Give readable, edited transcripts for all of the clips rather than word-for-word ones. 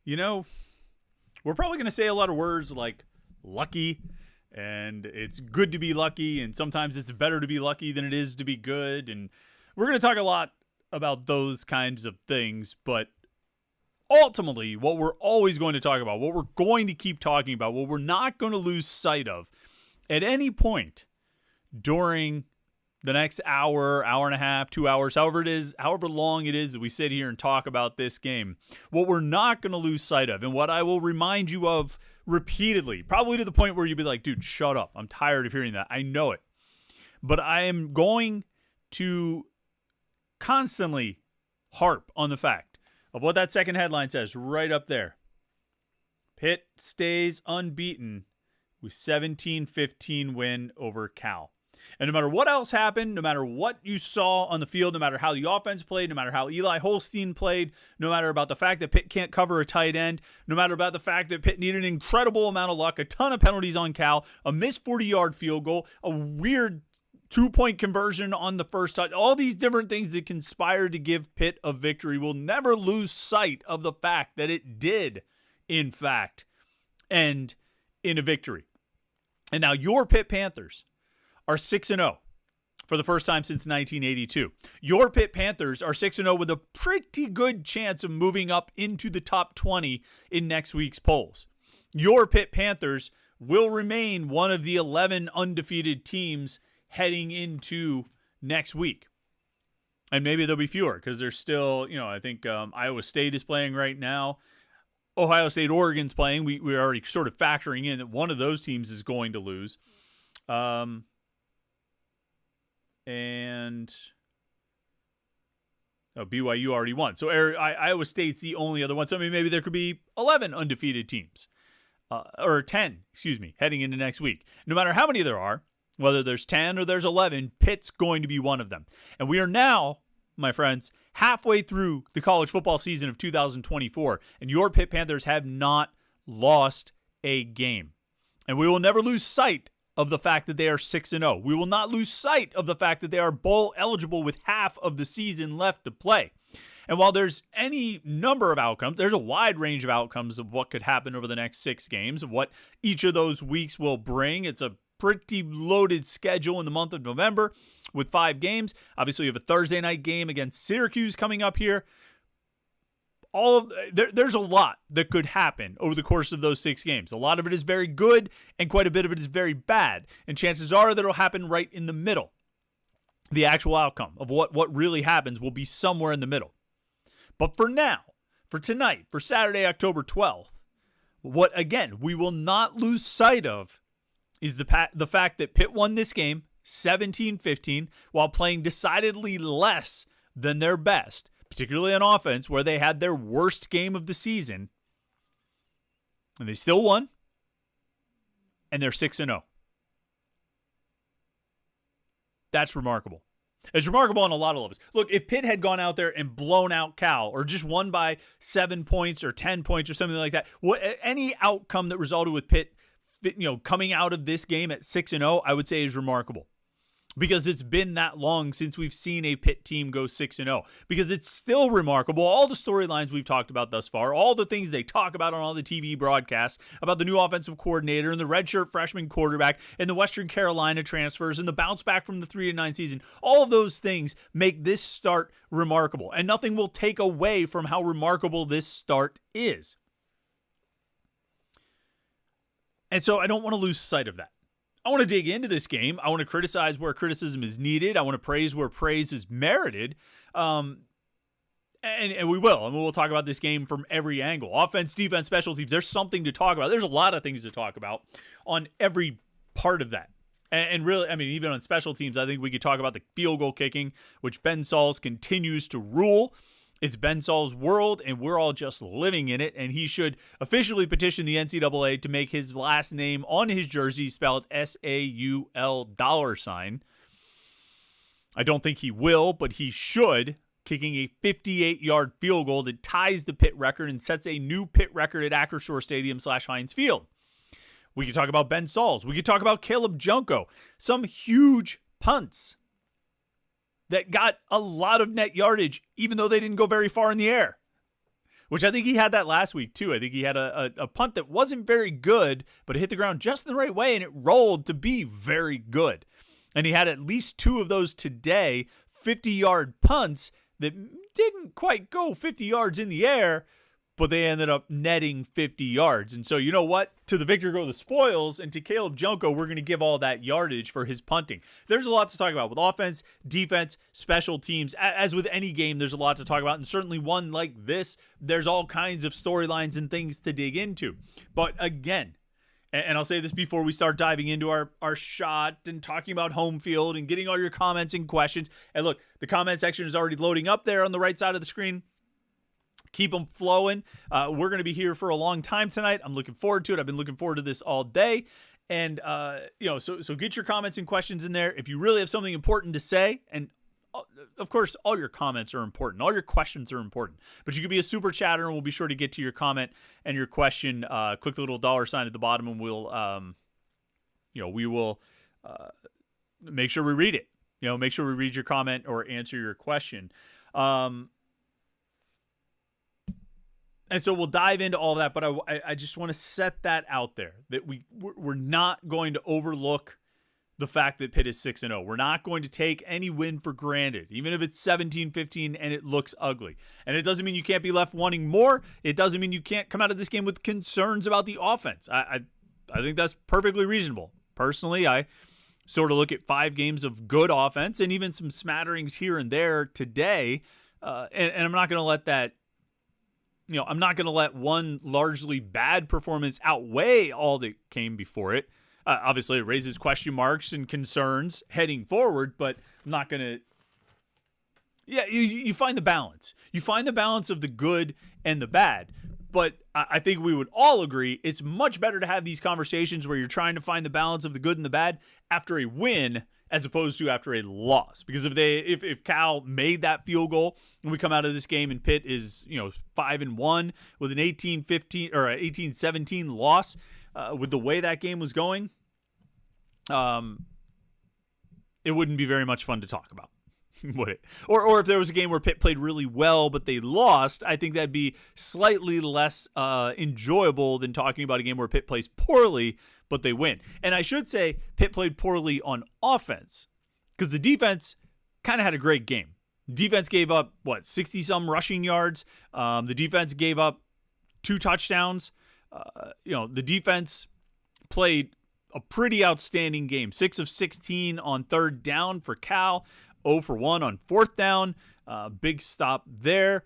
we're probably going to say a lot of words like lucky, and it's good to be lucky, and sometimes it's better to be lucky than it is to be good. And we're going to talk a lot about those kinds of things, but ultimately, what we're always going to talk about, what we're going to keep talking about, what we're not going to lose sight of at any point during the next hour, hour and a half, 2 hours, however long it is that we sit here and talk about this game, what we're not going to lose sight of, and what I will remind you of repeatedly, probably to the point where you'll be like, dude, shut up. I'm tired of hearing that. I know it. But I am going to constantly harp on the fact of what that second headline says right up there. Pitt stays unbeaten with 17-15 win over Cal. And no matter what else happened, no matter what you saw on the field, no matter how the offense played, no matter how Eli Holstein played, no matter about the fact that Pitt can't cover a tight end, no matter about the fact that Pitt needed an incredible amount of luck, a ton of penalties on Cal, a missed 40-yard field goal, a weird 2-point conversion on the first touch, all these different things that conspired to give Pitt a victory, will never lose sight of the fact that it did, in fact, end in a victory. And now your Pitt Panthers are 6-0 for the first time since 1982. Your Pitt Panthers are 6-0 with a pretty good chance of moving up into the top 20 in next week's polls. Your Pitt Panthers will remain one of the 11 undefeated teams heading into next week. And maybe there'll be fewer because there's still, I think Iowa State is playing right now. Ohio State, Oregon's playing. We're already sort of factoring in that one of those teams is going to lose. And BYU already won. So Iowa State's the only other one. So maybe there could be 11 undefeated teams. Or 10, heading into next week. No matter how many there are, whether there's 10 or there's 11, Pitt's going to be one of them. And we are now, my friends, halfway through the college football season of 2024. And your Pitt Panthers have not lost a game. And we will never lose sight of the fact that they are 6-0. We will not lose sight of the fact that they are bowl eligible with half of the season left to play. And while there's any number of outcomes, there's a wide range of outcomes of what could happen over the next 6 games, of what each of those weeks will bring. It's a pretty loaded schedule in the month of November with 5 games. Obviously, you have a Thursday night game against Syracuse coming up here. There's a lot that could happen over the course of those 6 games. A lot of it is very good, and quite a bit of it is very bad. And chances are that it'll happen right in the middle. The actual outcome of what really happens will be somewhere in the middle. But for now, for tonight, for Saturday, October 12th, what, again, we will not lose sight of is the fact that Pitt won this game 17-15 while playing decidedly less than their best, particularly on offense, where they had their worst game of the season, and they still won, and they're 6-0. That's remarkable. It's remarkable on a lot of levels. Look, if Pitt had gone out there and blown out Cal, or just won by 7 points or 10 points or something like that, any outcome that resulted with Pitt, coming out of this game at 6-0, I would say is remarkable. Because it's been that long since we've seen a Pitt team go 6-0. Because it's still remarkable. All the storylines we've talked about thus far, all the things they talk about on all the TV broadcasts, about the new offensive coordinator and the redshirt freshman quarterback and the Western Carolina transfers and the bounce back from the 3-9 season, all of those things make this start remarkable. And nothing will take away from how remarkable this start is. And so I don't want to lose sight of that. I want to dig into this game. I want to criticize where criticism is needed. I want to praise where praise is merited. And we will. And we'll talk about this game from every angle. Offense, defense, special teams. There's something to talk about. There's a lot of things to talk about on every part of that. And really, even on special teams, I think we could talk about the field goal kicking, which Ben Sauls continues to rule. It's Ben Saul's world, and we're all just living in it, and he should officially petition the NCAA to make his last name on his jersey spelled SAUL $. I don't think he will, but he should, kicking a 58-yard field goal that ties the Pitt record and sets a new Pitt record at Acrisure Stadium /Heinz Field. We could talk about Ben Sauls. We could talk about Caleb Junko. Some huge punts that got a lot of net yardage, even though they didn't go very far in the air. which I think he had that last week too. I think he had a punt that wasn't very good, but it hit the ground just in the right way, and it rolled to be very good. And he had at least 2 of those today, 50-yard punts that didn't quite go 50 yards in the air, but they ended up netting 50 yards. And so, you know what? To the victor go the spoils, and to Caleb Junko, we're going to give all that yardage for his punting. There's a lot to talk about with offense, defense, special teams. As with any game, there's a lot to talk about, and certainly one like this, there's all kinds of storylines and things to dig into. But again, and I'll say this before we start diving into our shot and talking about home field and getting all your comments and questions. And look, the comment section is already loading up there on the right side of the screen. Keep them flowing. We're going to be here for a long time tonight. I'm looking forward to it. I've been looking forward to this all day. And, so get your comments and questions in there. If you really have something important to say, and of course, all your comments are important. All your questions are important. But you can be a super chatter, and we'll be sure to get to your comment and your question. Click the little $ at the bottom, and we'll, we will make sure we read it. Make sure we read your comment or answer your question. And so we'll dive into all of that, but I just want to set that out there, that we're not going to overlook the fact that Pitt is 6-0. We're not going to take any win for granted, even if it's 17-15 and it looks ugly. And it doesn't mean you can't be left wanting more. It doesn't mean you can't come out of this game with concerns about the offense. I think that's perfectly reasonable. Personally, I sort of look at 5 games of good offense and even some smatterings here and there today, and I'm not going to let that, I'm not going to let one largely bad performance outweigh all that came before it. Obviously, it raises question marks and concerns heading forward, but I'm not going to. Yeah, you find the balance. You find the balance of the good and the bad. But I think we would all agree it's much better to have these conversations where you're trying to find the balance of the good and the bad after a win as opposed to after a loss. Because if Cal made that field goal and we come out of this game and Pitt is 5-1 with an 18-15 or 18-17 loss, with the way that game was going, it wouldn't be very much fun to talk about, would it? Or if there was a game where Pitt played really well but they lost, I think that'd be slightly less enjoyable than talking about a game where Pitt plays poorly but they win. And I should say Pitt played poorly on offense because the defense kind of had a great game. Defense gave up, 60-some rushing yards. The defense gave up 2 touchdowns. The defense played a pretty outstanding game. 6 of 16 on 3rd down for Cal. 0 for 1 on 4th down. Big stop there.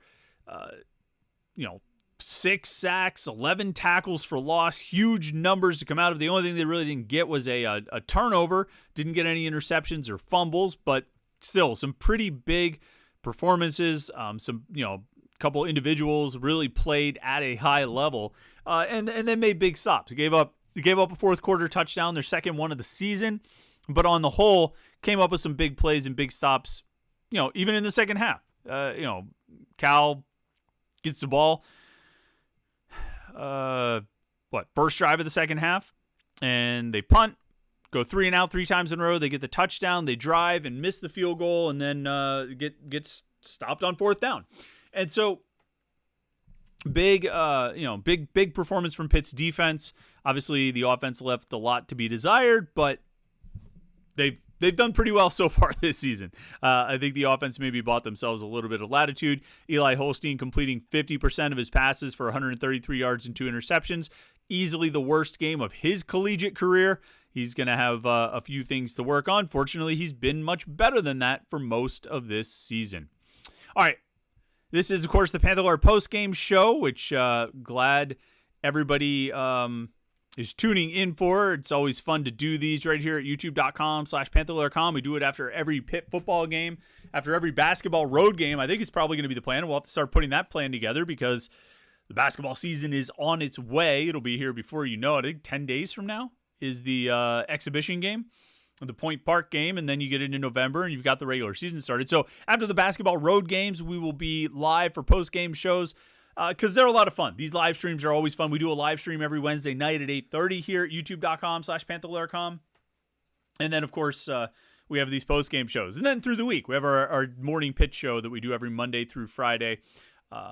6 sacks, 11 tackles for loss. Huge numbers to come out of. The only thing they really didn't get was a turnover. Didn't get any interceptions or fumbles, but still some pretty big performances. Some, couple individuals really played at a high level, and then made big stops. They gave up a 4th quarter touchdown, their second one of the season, but on the whole came up with some big plays and big stops. Even in the second half, Cal gets the ball. First drive of the second half, and they punt, go 3 and out 3 times in a row. They get the touchdown, they drive and miss the field goal, and then get stopped on 4th down. And so big performance from Pitt's defense. Obviously, the offense left a lot to be desired, but they've done pretty well so far this season. I think the offense maybe bought themselves a little bit of latitude. Eli Holstein completing 50% of his passes for 133 yards and 2 interceptions. Easily the worst game of his collegiate career. He's going to have a few things to work on. Fortunately, he's been much better than that for most of this season. All right. This is, of course, the Panther-Lair Post-Game Show, which glad everybody is tuning in for. It's always fun to do these right here at youtube.com/Panther-Lair.com. We do it after every Pitt football game, after every basketball road game. I think it's probably going to be the plan. We'll have to start putting that plan together because the basketball season is on its way. It'll be here before you know it. I think 10 days from now is the exhibition game, the Point Park game, and then you get into November and you've got the regular season started. So after the basketball road games, we will be live for post-game shows because they're a lot of fun. These live streams are always fun. We do a live stream every Wednesday night at 8:30 here at youtube.com/Panther-Lair.com. And then, of course, we have these post-game shows. And then through the week, we have our morning pitch show that we do every Monday through Friday.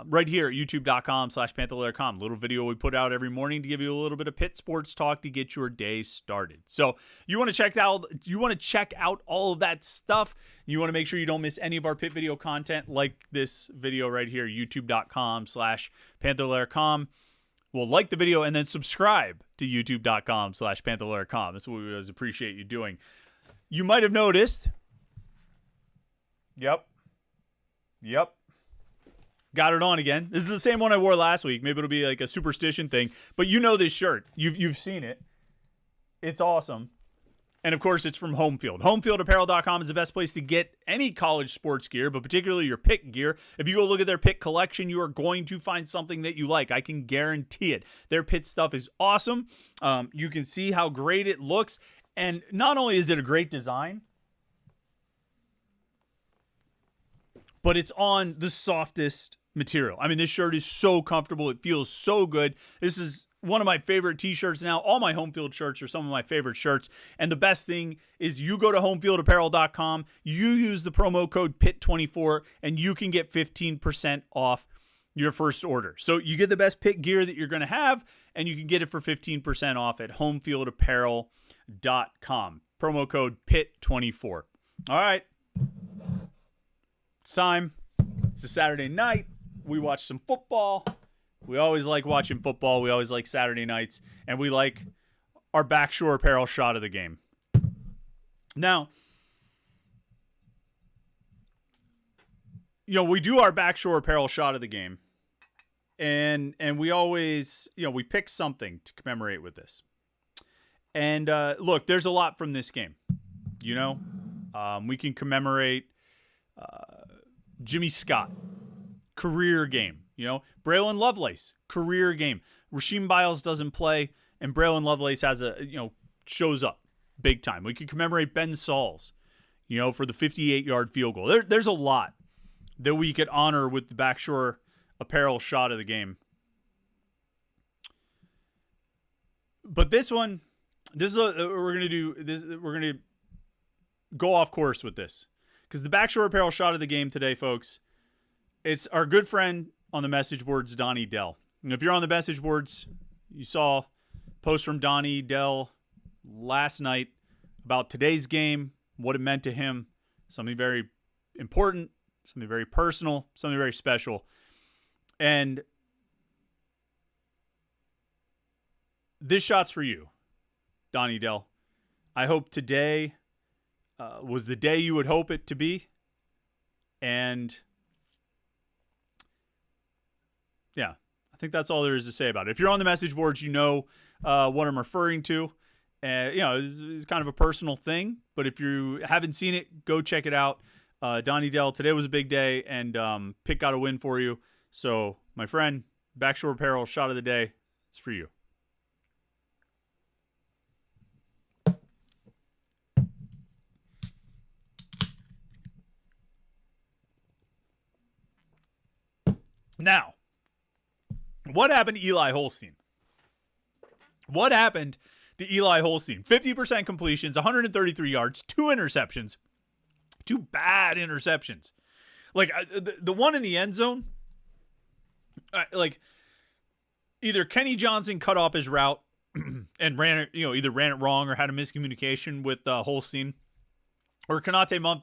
right here at youtube.com/Panther-Lair.com. Little video we put out every morning to give you a little bit of Pitt sports talk to get your day started. So you want to check out all of that stuff. You want to make sure you don't miss any of our Pitt video content, like this video right here, youtube.com/Panther-Lair.com. Well, like the video and then subscribe to youtube.com/Panther-Lair.com. That's what we always appreciate you doing. You might have noticed. Yep. Got it on again. This is the same one I wore last week. Maybe it'll be like a superstition thing. But you know this shirt. You've seen it. It's awesome. And, of course, it's from Homefield. HomefieldApparel.com is the best place to get any college sports gear, but particularly your Pitt gear. If you go look at their Pitt collection, you are going to find something that you like. I can guarantee it. Their Pitt stuff is awesome. You can see how great it looks. And not only is it a great design, but it's on the softest material. I mean, this shirt is so comfortable. It feels so good. This is one of my favorite t-shirts now. All my Homefield shirts are some of my favorite shirts. And the best thing is you go to HomefieldApparel.com, you use the promo code PIT24, and you can get 15% off your first order. So you get the best Pitt gear that you're going to have, and you can get it for 15% off at HomefieldApparel.com. Promo code PIT24. All right. It's time. It's a Saturday night. We watch some football. We always like watching football. We always like Saturday nights. And we like our Backshore Apparel shot of the game. Now, we do our Backshore Apparel shot of the game. And we always, we pick something to commemorate with this. And look, there's a lot from this game. We can commemorate Jimmy Scott, career game. Braylon Lovelace, career game. Rasheem Biles doesn't play, and Braylon Lovelace shows up big time. We could commemorate Ben Sauls, for the 58-yard field goal. There's a lot that we could honor with the Backshore Apparel shot of the game. But we're gonna go off course with this. Because the Backshore Apparel shot of the game today, folks, it's our good friend on the message boards, Donnie Dell. And if you're on the message boards, you saw a post from Donnie Dell last night about today's game, what it meant to him, something very important, something very personal, something very special. And this shot's for you, Donnie Dell. I hope today was the day you would hope it to be. And yeah, I think that's all there is to say about it. If you're on the message boards, you know what I'm referring to. It's kind of a personal thing, but if you haven't seen it, go check it out. Donnie Dell, today was a big day, and Pitt got a win for you. So, my friend, Backshore Apparel shot of the day, it's for you. Now, what happened to Eli Holstein? 50% completions, 133 yards, 2 interceptions. 2 bad interceptions. Like, the one in the end zone, either Kenny Johnson cut off his route and ran it, either ran it wrong or had a miscommunication with Holstein. Or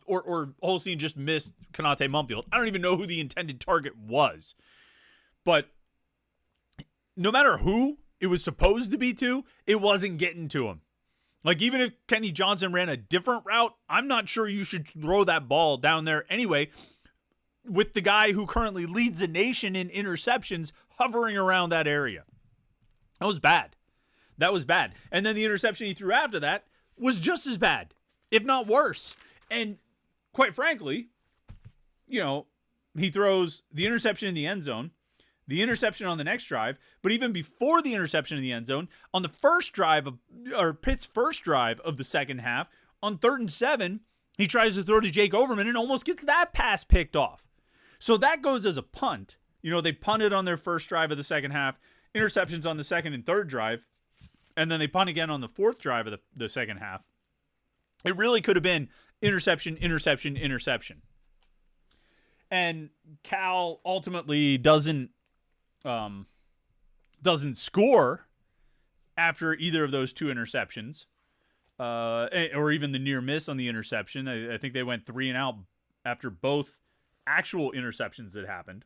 or Holstein just missed Kanate Mumfield. I don't even know who the intended target was. But no matter who it was supposed to be to, it wasn't getting to him. Like, even if Kenny Johnson ran a different route, I'm not sure you should throw that ball down there anyway, with the guy who currently leads the nation in interceptions hovering around that area. That was bad. And then the interception he threw after that was just as bad, if not worse. And quite frankly, he throws the interception in the end zone, the interception on the next drive, but even before the interception in the end zone, on the first drive Pitt's first drive of the second half, on 3rd and 7, he tries to throw to Jake Overman and almost gets that pass picked off. So that goes as a punt. They punted on their first drive of the second half, interceptions on the second and third drive, and then they punt again on the fourth drive of the second half. It really could have been interception, interception, interception. And Cal ultimately doesn't score after either of those two interceptions, or even the near miss on the interception. I think they went 3 and out after both actual interceptions that happened.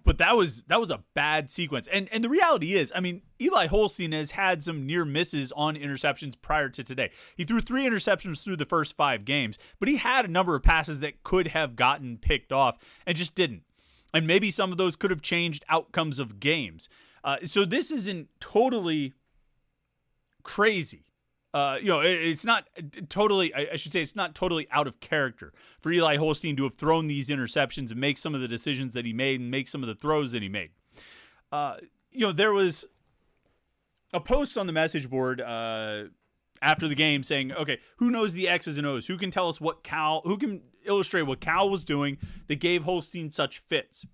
But that was a bad sequence. And the reality is, I mean, Eli Holstein has had some near misses on interceptions prior to today. He threw 3 interceptions through the first 5 games, but he had a number of passes that could have gotten picked off and just didn't. And maybe some of those could have changed outcomes of games. So this isn't totally crazy. It's not totally, I should say, it's not totally out of character for Eli Holstein to have thrown these interceptions and make some of the decisions that he made and make some of the throws that he made. There was a post on the message board after the game saying, okay, who knows the X's and O's? Who can tell us who can illustrate what Cal was doing that gave Holstein such fits?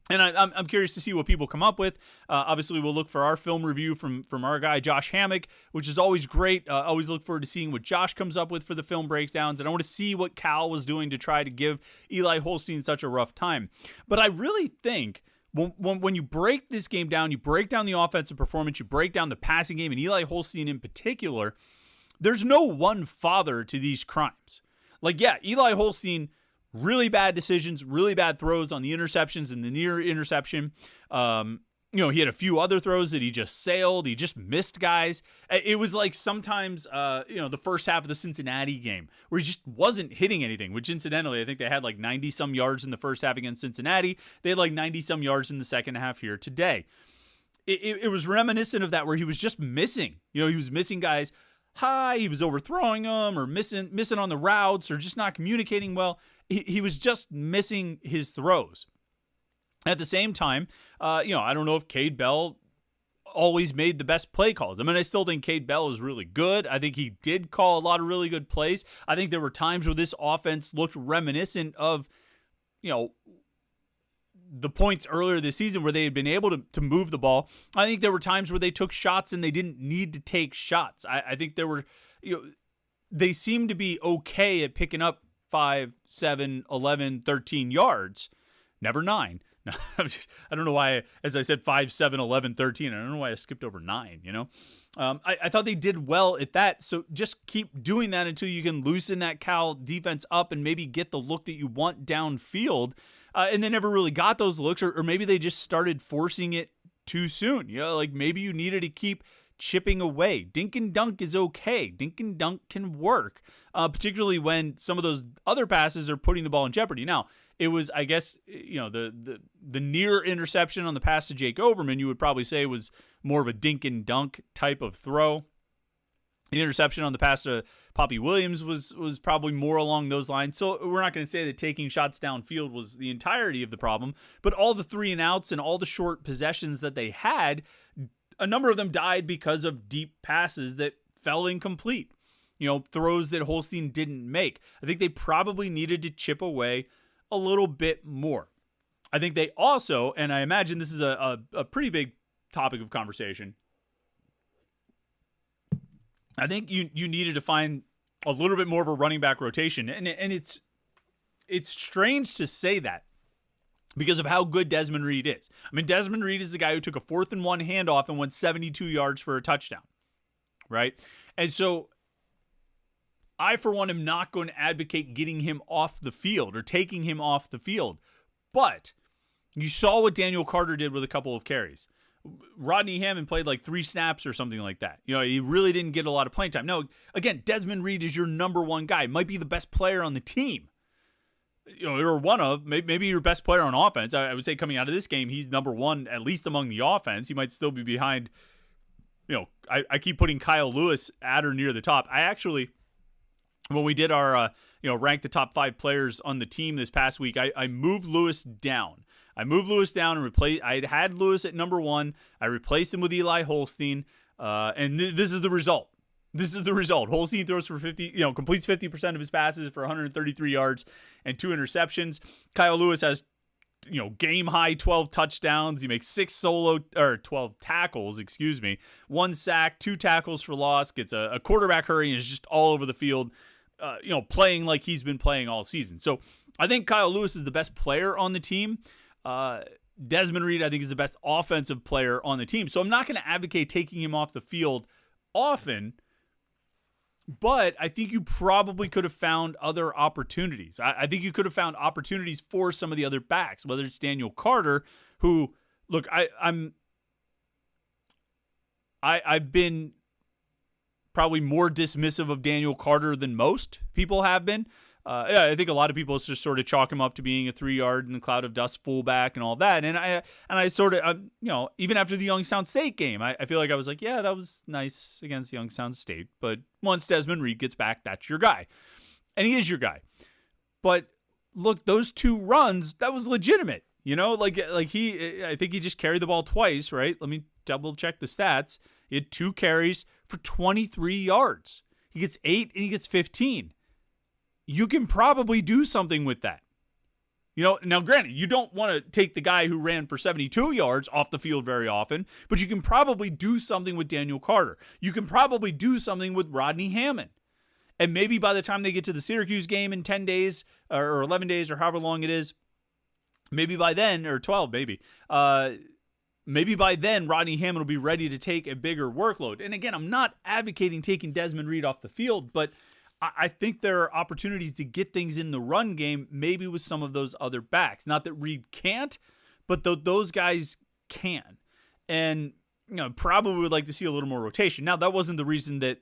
And I'm curious to see what people come up with. Obviously, we'll look for our film review from our guy, Josh Hammock, which is always great. Always look forward to seeing what Josh comes up with for the film breakdowns. And I want to see what Cal was doing to try to give Eli Holstein such a rough time. But I really think when you break this game down, you break down the offensive performance, you break down the passing game, and Eli Holstein in particular, there's no one father to these crimes. Like, yeah, Eli Holstein, really bad decisions, really bad throws on the interceptions and the near interception. He had a few other throws that he just sailed. He just missed guys. It was like sometimes, the first half of the Cincinnati game where he just wasn't hitting anything, which incidentally, I think they had like 90-some yards in the first half against Cincinnati. They had like 90-some yards in the second half here today. It was reminiscent of that where he was just missing. He was missing guys high. He was overthrowing them or missing on the routes or just not communicating well. He was just missing his throws. At the same time, I don't know if Cade Bell always made the best play calls. I mean, I still think Cade Bell is really good. I think he did call a lot of really good plays. I think there were times where this offense looked reminiscent of, the points earlier this season where they had been able to move the ball. I think there were times where they took shots and they didn't need to take shots. I think there were, they seemed to be okay at picking up 5, 7, 11, 13 yards, never 9. I don't know why, as I said, 5, 7, 11, 13. I don't know why I skipped over 9, I thought they did well at that. So just keep doing that until you can loosen that Cal defense up and maybe get the look that you want downfield. And they never really got those looks, or maybe they just started forcing it too soon. Like maybe you needed to keep chipping away. Dink and dunk is okay. Dink and dunk can work, particularly when some of those other passes are putting the ball in jeopardy. Now, it was, I guess, the near interception on the pass to Jake Overman, you would probably say was more of a dink and dunk type of throw. The interception on the pass to Poppy Williams was probably more along those lines. So we're not going to say that taking shots downfield was the entirety of the problem, but all the 3 and outs and all the short possessions that they had, a number of them died because of deep passes that fell incomplete. Throws that Holstein didn't make. I think they probably needed to chip away a little bit more. I think they also, and I imagine this is a pretty big topic of conversation, I think you needed to find a little bit more of a running back rotation. And it's strange to say that because of how good Desmond Reed is. I mean, Desmond Reed is the guy who took a 4th and 1 handoff and went 72 yards for a touchdown, right? And so I, for one, am not going to advocate getting him off the field or taking him off the field. But you saw what Daniel Carter did with a couple of carries. Rodney Hammond played like 3 snaps or something like that. He really didn't get a lot of playing time. No, again, Desmond Reed is your number 1 guy. Might be the best player on the team. Or one of, maybe your best player on offense. I would say coming out of this game, he's number 1, at least among the offense. He might still be behind, I keep putting Kyle Lewis at or near the top. I actually, when we did our, rank the top 5 players on the team this past week, I moved Lewis down. And replaced. I had Lewis at number 1. I replaced him with Eli Holstein, and this is the result. Holstein throws for 50, completes 50% of his passes for 133 yards and 2 interceptions. Kyle Lewis has, game high 12 touchdowns. He makes 12 tackles, 1 sack, 2 tackles for loss, gets a quarterback hurry, and is just all over the field. playing like he's been playing all season. So I think Kyle Lewis is the best player on the team. Desmond Reed, I think, is the best offensive player on the team. So I'm not going to advocate taking him off the field often, but I think you probably could have found other opportunities. I think you could have found opportunities for some of the other backs, whether it's Daniel Carter, who, look, I've been probably more dismissive of Daniel Carter than most people have been. I think a lot of people just sort of chalk him up to being a 3-yard in the cloud of dust fullback and all that. And I sort of, even after the Youngstown State game, I feel like I was like, yeah, that was nice against Youngstown State. But once Desmond Reed gets back, that's your guy. And he is your guy. But look, those 2 runs, that was legitimate. I think he just carried the ball twice, right? Let me double check the stats. He had 2 carries for 23 yards. He gets 8 and he gets 15. You can probably do something with that. Now granted, you don't want to take the guy who ran for 72 yards off the field very often, but you can probably do something with Daniel Carter. You can probably do something with Rodney Hammond. And maybe by the time they get to the Syracuse game in 10 days or 11 days or however long it is, maybe by then, or 12 maybe by then Rodney Hammond will be ready to take a bigger workload. And again, I'm not advocating taking Desmond Reed off the field, but I think there are opportunities to get things in the run game, maybe with some of those other backs. Not that Reed can't, but those guys can. And, probably would like to see a little more rotation. Now, that wasn't the reason that,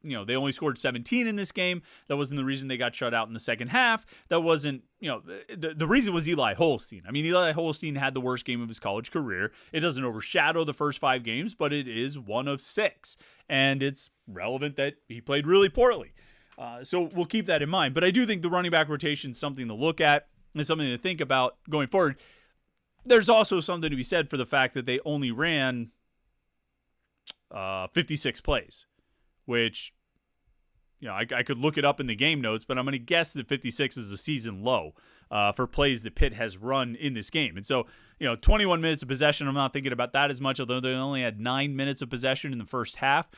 they only scored 17 in this game. That wasn't the reason they got shut out in the second half. That wasn't, the reason was Eli Holstein. I mean, Eli Holstein had the worst game of his college career. It doesn't overshadow the first 5 games, but it is one of 6. And it's relevant that he played really poorly. So we'll keep that in mind. But I do think the running back rotation is something to look at and something to think about going forward. There's also something to be said for the fact that they only ran 56 plays, which, I could look it up in the game notes, but I'm going to guess that 56 is a season low for plays that Pitt has run in this game. And so, 21 minutes of possession, I'm not thinking about that as much, although they only had 9 minutes of possession in the first half.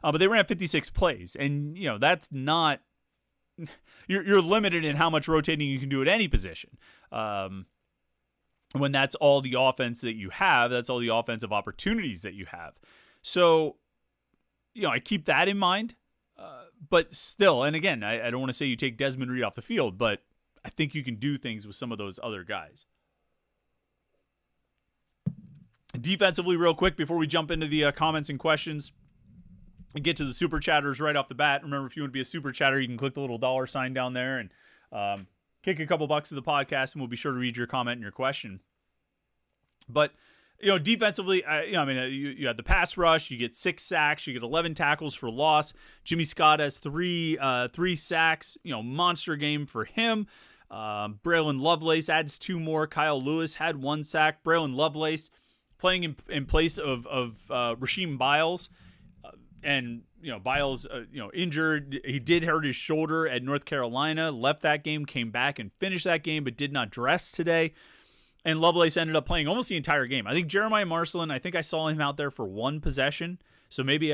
But they ran 56 plays, and that's not. You're limited in how much rotating you can do at any position. When that's all the offense that you have, that's all the offensive opportunities that you have. So, I keep that in mind. But still, and again, I don't want to say you take Desmond Reed off the field, but I think you can do things with some of those other guys. Defensively, real quick, before we jump into the comments and questions, and get to the super chatters right off the bat. Remember, if you want to be a super chatter, you can click the little $sign down there and kick a couple bucks to the podcast, and we'll be sure to read your comment and your question. But, defensively, you had the pass rush, you get 6 sacks, you get 11 tackles for loss. Jimmy Scott has 3 sacks, monster game for him. Braylon Lovelace adds 2 more. Kyle Lewis had 1 sack. Braylon Lovelace playing in place of Rasheem Biles. And, Biles, injured. He did hurt his shoulder at North Carolina, left that game, came back and finished that game, but did not dress today. And Lovelace ended up playing almost the entire game. I think Jeremiah Marcelin, I think I saw him out there for 1 possession. So maybe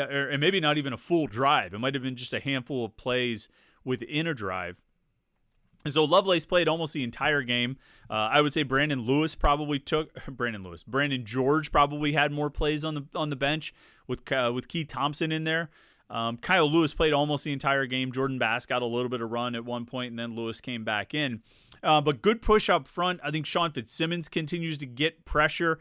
not even a full drive. It might have been just a handful of plays within a drive. And so Lovelace played almost the entire game. I would say Brandon George probably had more plays on the bench with Keith Thompson in there. Kyle Lewis played almost the entire game. Jordan Bass got a little bit of run at one point, and then Lewis came back in. But good push up front. I think Sean Fitzsimmons continues to get pressure.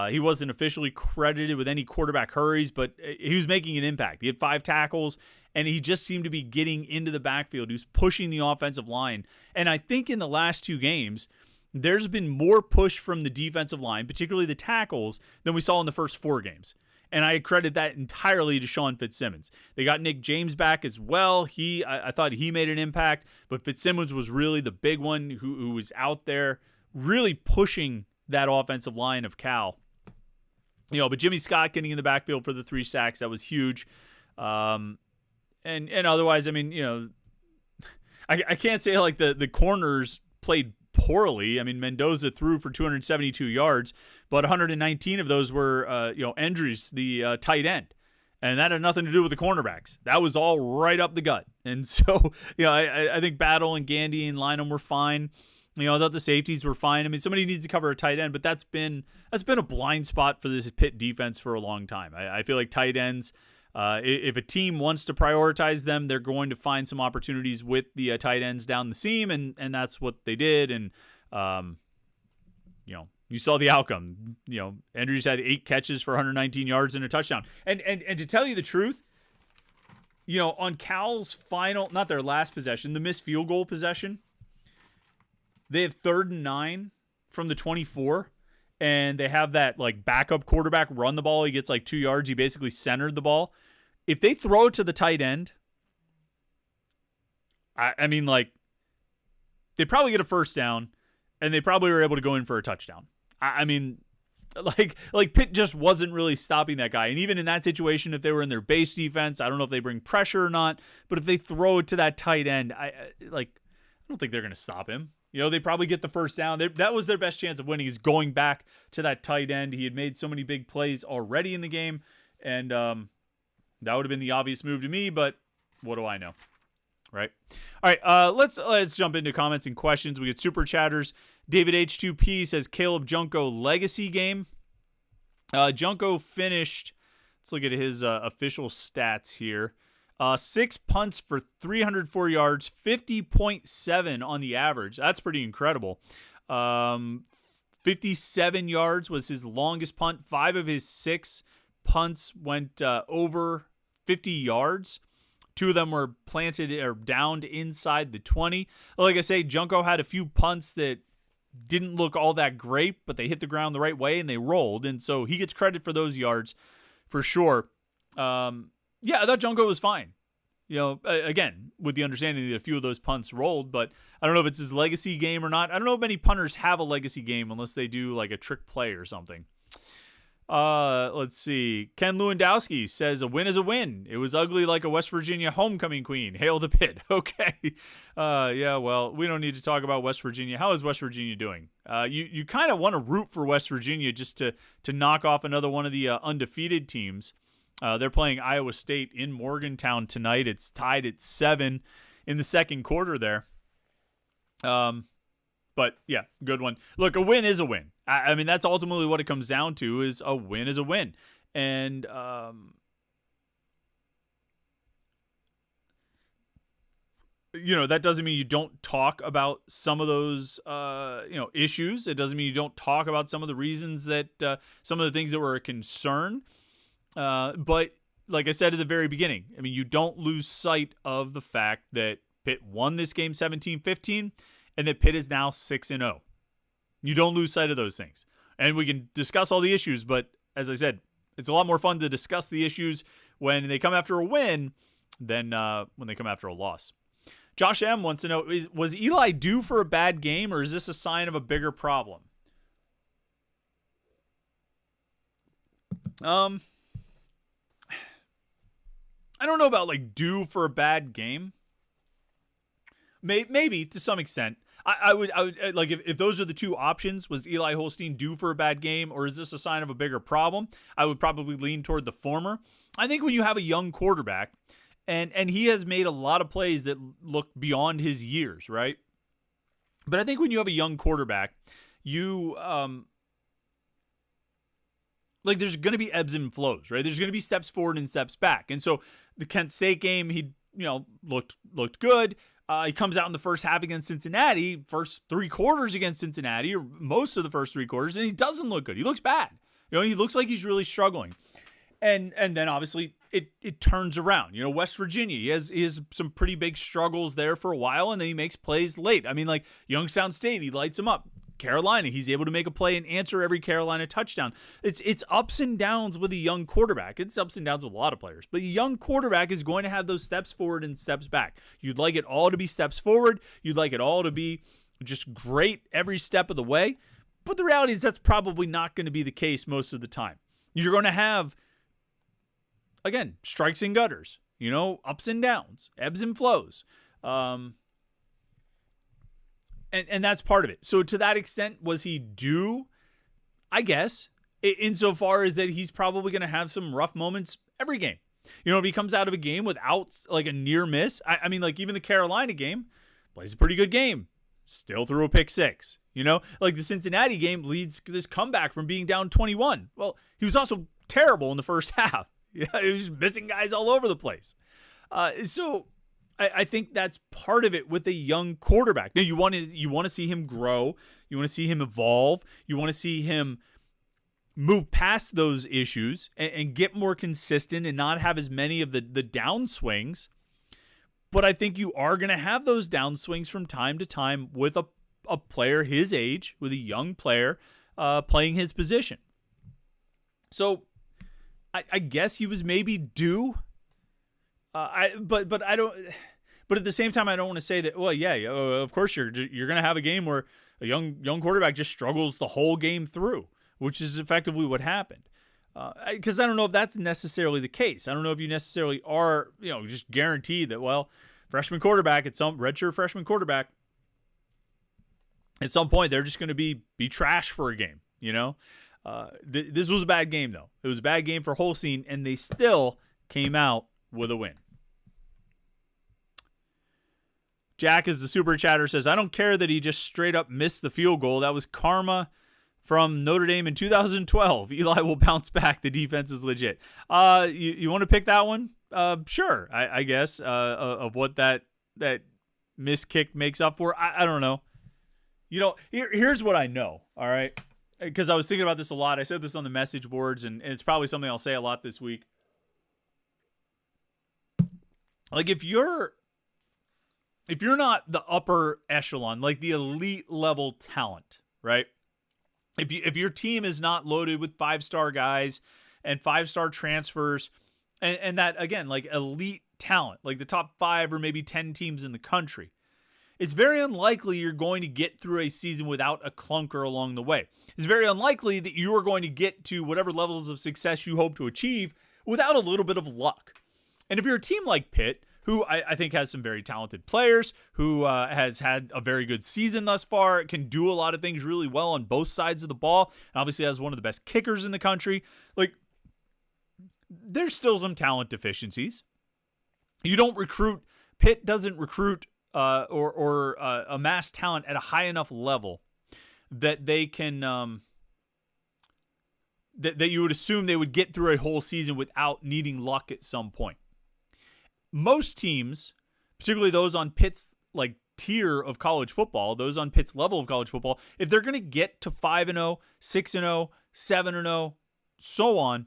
He wasn't officially credited with any quarterback hurries, but he was making an impact. He had 5 tackles, and he just seemed to be getting into the backfield. He was pushing the offensive line. And I think in the last 2 games, there's been more push from the defensive line, particularly the tackles, than we saw in the first 4 games. And I credit that entirely to Sean Fitzsimmons. They got Nick James back as well. I thought he made an impact, but Fitzsimmons was really the big one who was out there really pushing that offensive line of Cal. But Jimmy Scott getting in the backfield for the 3 sacks, that was huge. And otherwise, I can't say like the corners played poorly. I mean, Mendoza threw for 272 yards, but 119 of those were, Endries, the tight end. And that had nothing to do with the cornerbacks. That was all right up the gut. And so, I think Battle and Gandy and Lynham were fine. I thought the safeties were fine. I mean, somebody needs to cover a tight end, but that's been a blind spot for this Pitt defense for a long time. I feel like tight ends, if a team wants to prioritize them, they're going to find some opportunities with the tight ends down the seam, and that's what they did. And you saw the outcome. Andrews had 8 catches for 119 yards and a touchdown. And to tell you the truth, on Cal's final, not their last possession, the missed field goal possession, they have 3rd and 9 from the 24, and they have that like backup quarterback run the ball. He gets like 2 yards. He basically centered the ball. If they throw it to the tight end, I mean, like, they probably get a first down, and they probably were able to go in for a touchdown. I mean, like Pitt just wasn't really stopping that guy. And even in that situation, if they were in their base defense, I don't know if they bring pressure or not, but if they throw it to that tight end, I don't think they're going to stop him. They probably get the first down. That was their best chance of winning, is going back to that tight end. He had made so many big plays already in the game, and that would have been the obvious move to me, but what do I know? Right. All right. Let's jump into comments and questions. We get super chatters. David H2P says Caleb Junko legacy game. Junko finished. Let's look at his official stats here. 6 punts for 304 yards, 50.7 on the average. That's pretty incredible. 57 yards was his longest punt. 5 of his 6 punts went over 50 yards. 2 of them were planted or downed inside the 20. Like I say, Junko had a few punts that didn't look all that great, but they hit the ground the right way and they rolled. And so he gets credit for those yards for sure. I thought Junko was fine. Again, with the understanding that a few of those punts rolled, but I don't know if it's his legacy game or not. I don't know if many punters have a legacy game unless they do like a trick play or something. Let's see. Ken Lewandowski says a win is a win. It was ugly like a West Virginia homecoming queen. Hail to Pitt. Okay. Well, we don't need to talk about West Virginia. How is West Virginia doing? You kind of want to root for West Virginia just to knock off another one of the undefeated teams. They're playing Iowa State in Morgantown tonight. It's tied at 7 in the second quarter there. But yeah, good one. Look, a win is a win. I mean, that's ultimately what it comes down to, is a win is a win. And, that doesn't mean you don't talk about some of those, issues. It doesn't mean you don't talk about some of the reasons that, some of the things that were a concern. But like I said at the very beginning, I mean, you don't lose sight of the fact that Pitt won this game 17-15 and that Pitt is now 6-0. You don't lose sight of those things. And we can discuss all the issues, but as I said, it's a lot more fun to discuss the issues when they come after a win than when they come after a loss. Josh M. wants to know, was Eli due for a bad game, or is this a sign of a bigger problem? I don't know about like due for a bad game. Maybe to some extent. I would like if those are the two options, was Eli Holstein due for a bad game, or is this a sign of a bigger problem? I would probably lean toward the former. I think when you have a young quarterback, and he has made a lot of plays that look beyond his years, right? But I think when you have a young quarterback, you like there's going to be ebbs and flows, right? There's going to be steps forward and steps back. And so the Kent State game, he looked good. He comes out in the first half against Cincinnati, first 3 quarters against Cincinnati, or most of the first 3 quarters, and he doesn't look good. He looks bad. He looks like he's really struggling. And then obviously it turns around. West Virginia, he has some pretty big struggles there for a while, and then he makes plays late. I mean, like Youngstown State, he lights them up. Carolina, he's able to make a play and answer every Carolina touchdown. It's ups and downs with a young quarterback. It's ups and downs with a lot of players. But a young quarterback is going to have those steps forward and steps back. You'd like it all to be steps forward. You'd like it all to be just great every step of the way. But the reality is that's probably not going to be the case most of the time. You're going to have, again, strikes and gutters, ups and downs, ebbs and flows. And that's part of it. So to that extent, was he due? I guess, insofar as that he's probably going to have some rough moments every game. If he comes out of a game without like a near miss, I mean, like even the Carolina game, plays a pretty good game, still threw a pick six. Like the Cincinnati game leads this comeback from being down 21. Well, he was also terrible in the first half. He was missing guys all over the place. So I think that's part of it with a young quarterback. Now you want to see him grow. You want to see him evolve. You want to see him move past those issues and get more consistent and not have as many of the downswings. But I think you are going to have those downswings from time to time with a player his age, with a young player playing his position. So I guess he was maybe due. But I don't. But at the same time, I don't want to say that. Well, yeah, of course you're going to have a game where a young quarterback just struggles the whole game through, which is effectively what happened. Because I don't know if that's necessarily the case. I don't know if you necessarily are, just guaranteed that, well, freshman quarterback at some redshirt freshman quarterback, at some point they're just going to be trash for a game. This was a bad game though. It was a bad game for Holstein, and they still came out with a win. Jack is the super chatter says, I don't care that he just straight up missed the field goal. That was karma from Notre Dame in 2012. Eli will bounce back. The defense is legit. You want to pick that one? Sure, I guess, of what that missed kick makes up for. I don't know. Here's what I know, all right? Because I was thinking about this a lot. I said this on the message boards, and it's probably something I'll say a lot this week. Like, if you're not the upper echelon, like the elite level talent, right? If your team is not loaded with 5-star guys and 5-star transfers, and that, again, like elite talent, like the top 5 or maybe 10 teams in the country, it's very unlikely you're going to get through a season without a clunker along the way. It's very unlikely that you are going to get to whatever levels of success you hope to achieve without a little bit of luck. And if you're a team like Pitt, who I think has some very talented players, who has had a very good season thus far, can do a lot of things really well on both sides of the ball, and obviously has one of the best kickers in the country, like, there's still some talent deficiencies. Pitt doesn't recruit or amass talent at a high enough level that they can that you would assume they would get through a whole season without needing luck at some point. Most teams, particularly those on Pitt's like tier of college football, those on Pitt's level of college football, if they're going to get to 5-0, 6-0, 7-0, so on,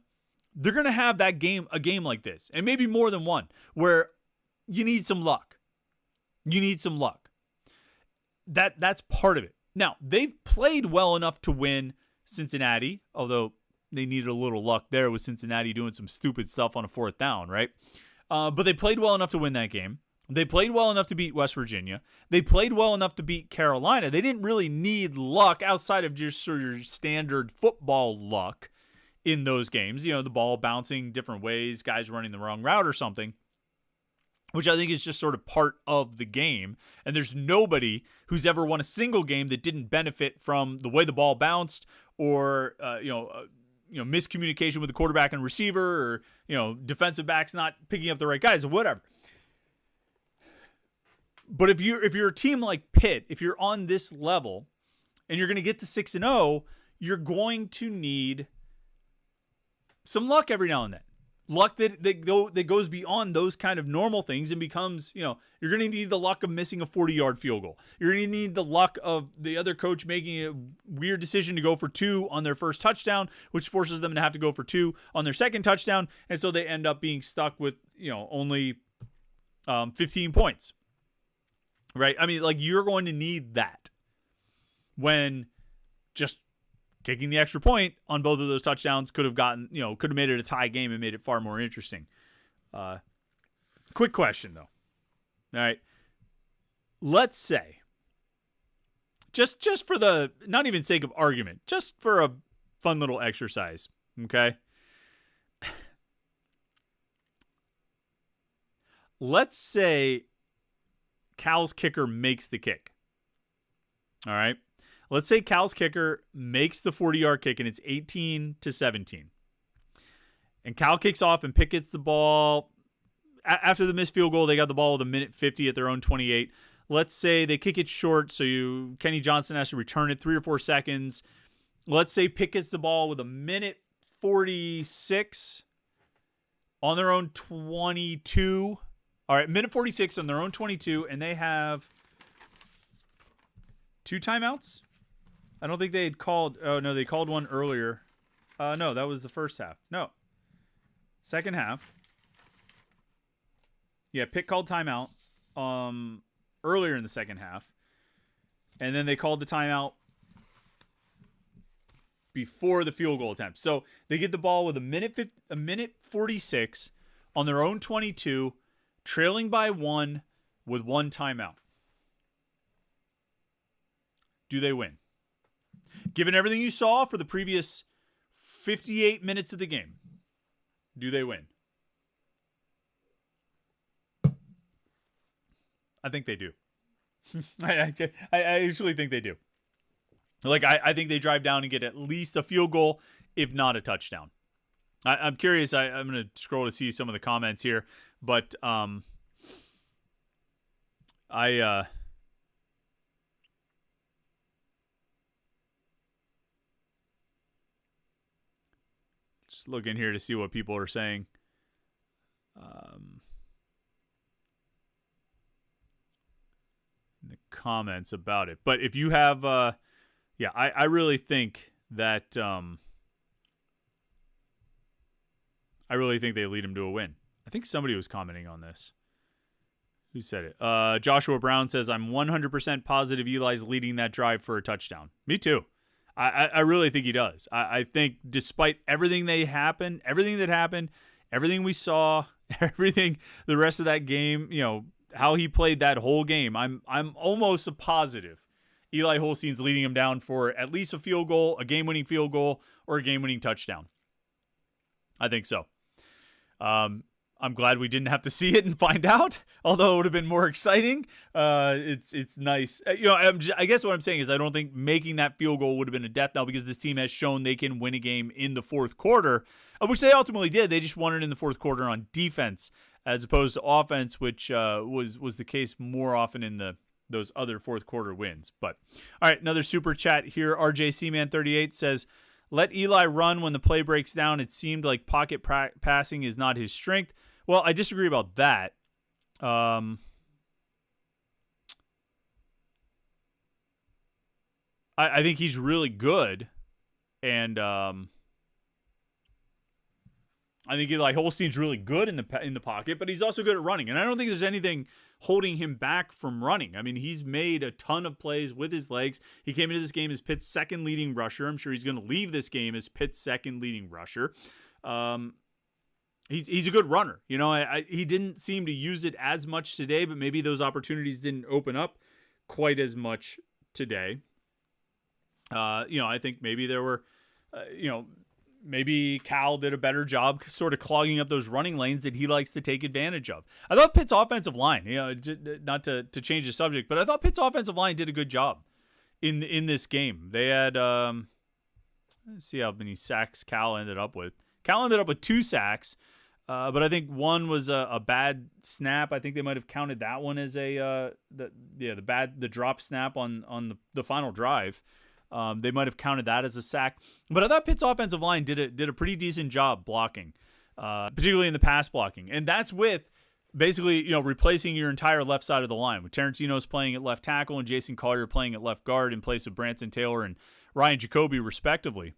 they're going to have a game like this, and maybe more than one, where you need some luck. That's part of it. Now, they've played well enough to win Cincinnati, although they needed a little luck there with Cincinnati doing some stupid stuff on a 4th down, right? But they played well enough to win that game. They played well enough to beat West Virginia. They played well enough to beat Carolina. They didn't really need luck outside of just sort of your standard football luck in those games. The ball bouncing different ways, guys running the wrong route or something, which I think is just sort of part of the game. And there's nobody who's ever won a single game that didn't benefit from the way the ball bounced or, miscommunication with the quarterback and receiver, or, defensive backs not picking up the right guys or whatever. But if you're a team like Pitt, if you're on this level and you're going to get to 6-0, you're going to need some luck every now and then. Luck that goes beyond those kind of normal things and becomes, you're going to need the luck of missing a 40-yard field goal. You're going to need the luck of the other coach making a weird decision to go for 2 on their first touchdown, which forces them to have to go for 2 on their second touchdown. And so they end up being stuck with, only 15 points. Right? I mean, like, you're going to need that when just kicking the extra point on both of those touchdowns could have made it a tie game and made it far more interesting. Quick question, though. All right. Let's say, just for the, not even sake of argument, just for a fun little exercise, okay? Let's say Cal's kicker makes the kick. All right. Let's say Cal's kicker makes the 40-yard kick and it's 18-17. And Cal kicks off and Pitt gets the ball. After the missed field goal, they got the ball with 1:50 at their own 28. Let's say they kick it short, so Kenny Johnson has to return it 3 or 4 seconds. Let's say Pitt gets the ball with 1:46 on their own 22. All right, 1:46 on their own 22, and they have 2 timeouts? I don't think they had called. Oh, no, they called one earlier. No, that was the first half. No. Second half. Yeah, Pitt called timeout earlier in the second half. And then they called the timeout before the field goal attempt. So they get the ball with 1:46 on their own 22, trailing by 1 with 1 timeout. Do they win? Given everything you saw for the previous 58 minutes of the game, do they win? I think they do. I actually think they do. Like, I think they drive down and get at least a field goal, if not a touchdown. I'm curious. I'm going to scroll to see some of the comments here, but just looking here to see what people are saying. In the comments about it. But if you have, I really think that, I really think they lead them to a win. I think somebody was commenting on this. Who said it? Joshua Brown says, I'm 100% positive Eli's leading that drive for a touchdown. Me too. I really think he does. I think despite everything that happened, everything we saw, everything, the rest of that game, how he played that whole game, I'm almost a positive Eli Holstein's leading him down for at least a field goal, a game-winning field goal, or a game-winning touchdown. I think so. I'm glad we didn't have to see it and find out, although it would have been more exciting. It's nice. I guess what I'm saying is I don't think making that field goal would have been a death knell because this team has shown they can win a game in the fourth quarter, which they ultimately did. They just won it in the fourth quarter on defense as opposed to offense, which was the case more often in those other fourth quarter wins. But all right, another super chat here. RJCman38 says, let Eli run when the play breaks down. It seemed like pocket passing is not his strength. Well, I disagree about that. I think he's really good, and I think Eli Holstein's really good in the pocket, but he's also good at running, and I don't think there's anything holding him back from running. I mean, he's made a ton of plays with his legs. He came into this game as Pitt's second leading rusher. I'm sure he's going to leave this game as Pitt's second leading rusher. He's a good runner. He didn't seem to use it as much today, but maybe those opportunities didn't open up quite as much today. I think maybe there were, maybe Cal did a better job sort of clogging up those running lanes that he likes to take advantage of. I thought Pitt's offensive line, not to change the subject, but I thought Pitt's offensive line did a good job in this game. They had, let's see how many sacks Cal ended up with. Cal ended up with 2 sacks. But I think one was a bad snap. I think they might have counted that one as the drop snap on the final drive. They might have counted that as a sack. But I thought Pitt's offensive line did a pretty decent job blocking, particularly in the pass blocking. And that's with basically replacing your entire left side of the line, with Terrence Enos playing at left tackle and Jason Collier playing at left guard in place of Branson Taylor and Ryan Jacoby, respectively.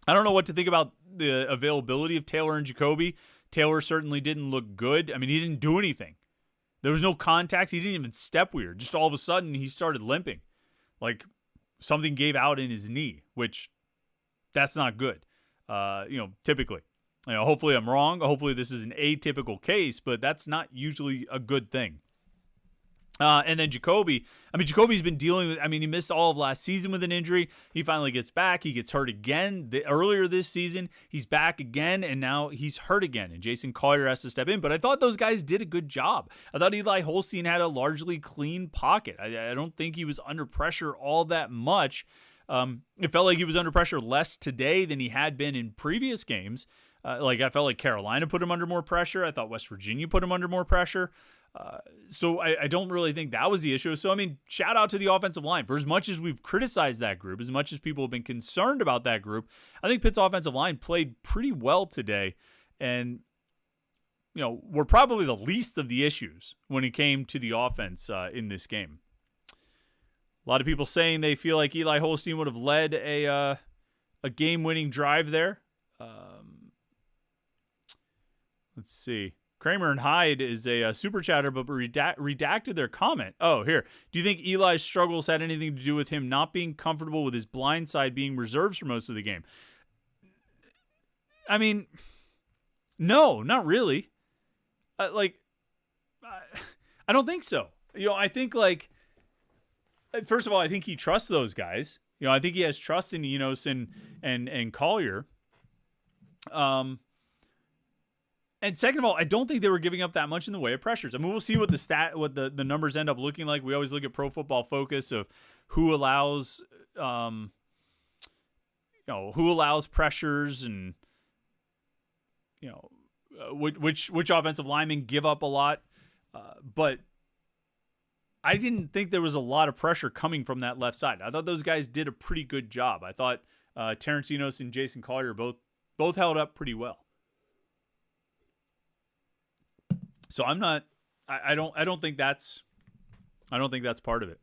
I don't know what to think about the availability of Taylor and Jacoby. Taylor certainly didn't look good. I mean, he didn't do anything. There was no contact. He didn't even step weird. Just all of a sudden, he started limping. Like something gave out in his knee, which that's not good. Typically. Hopefully I'm wrong. Hopefully this is an atypical case, but that's not usually a good thing. And then Jacoby, Jacoby's been dealing with, he missed all of last season with an injury. He finally gets back. He gets hurt again. Earlier this season, he's back again, and now he's hurt again. And Jason Collier has to step in. But I thought those guys did a good job. I thought Eli Holstein had a largely clean pocket. I don't think he was under pressure all that much. It felt like he was under pressure less today than he had been in previous games. I felt like Carolina put him under more pressure. I thought West Virginia put him under more pressure. So I don't really think that was the issue. So, I mean, shout out to the offensive line. For as much as we've criticized that group, as much as people have been concerned about that group, I think Pitt's offensive line played pretty well today. And, were probably the least of the issues when it came to the offense in this game. A lot of people saying they feel like Eli Holstein would have led a game-winning drive there. Let's see. Kramer and Hyde is a super chatter, but redacted their comment. Oh, here. Do you think Eli's struggles had anything to do with him not being comfortable with his blind side being reserves for most of the game? I mean, no, not really. I don't think so. I think, first of all, I think he trusts those guys. I think he has trust in Enos and Collier. And second of all, I don't think they were giving up that much in the way of pressures. I mean, we'll see what the numbers end up looking like. We always look at Pro Football Focus of who allows pressures and which offensive linemen give up a lot. But I didn't think there was a lot of pressure coming from that left side. I thought those guys did a pretty good job. I thought Terrence Enos and Jason Collier both held up pretty well. So I don't think that's part of it.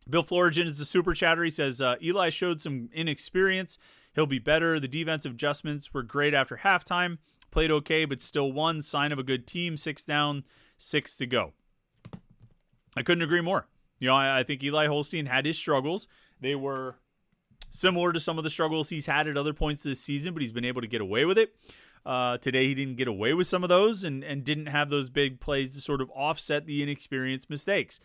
Bill Florigen is the super chatter. He says, Eli showed some inexperience. He'll be better. The defensive adjustments were great after halftime. Played okay, but still won. Sign of a good team. 6 down, 6 to go. I couldn't agree more. I think Eli Holstein had his struggles. They were similar to some of the struggles he's had at other points this season, but he's been able to get away with it. Today he didn't get away with some of those and didn't have those big plays to sort of offset the inexperienced mistakes.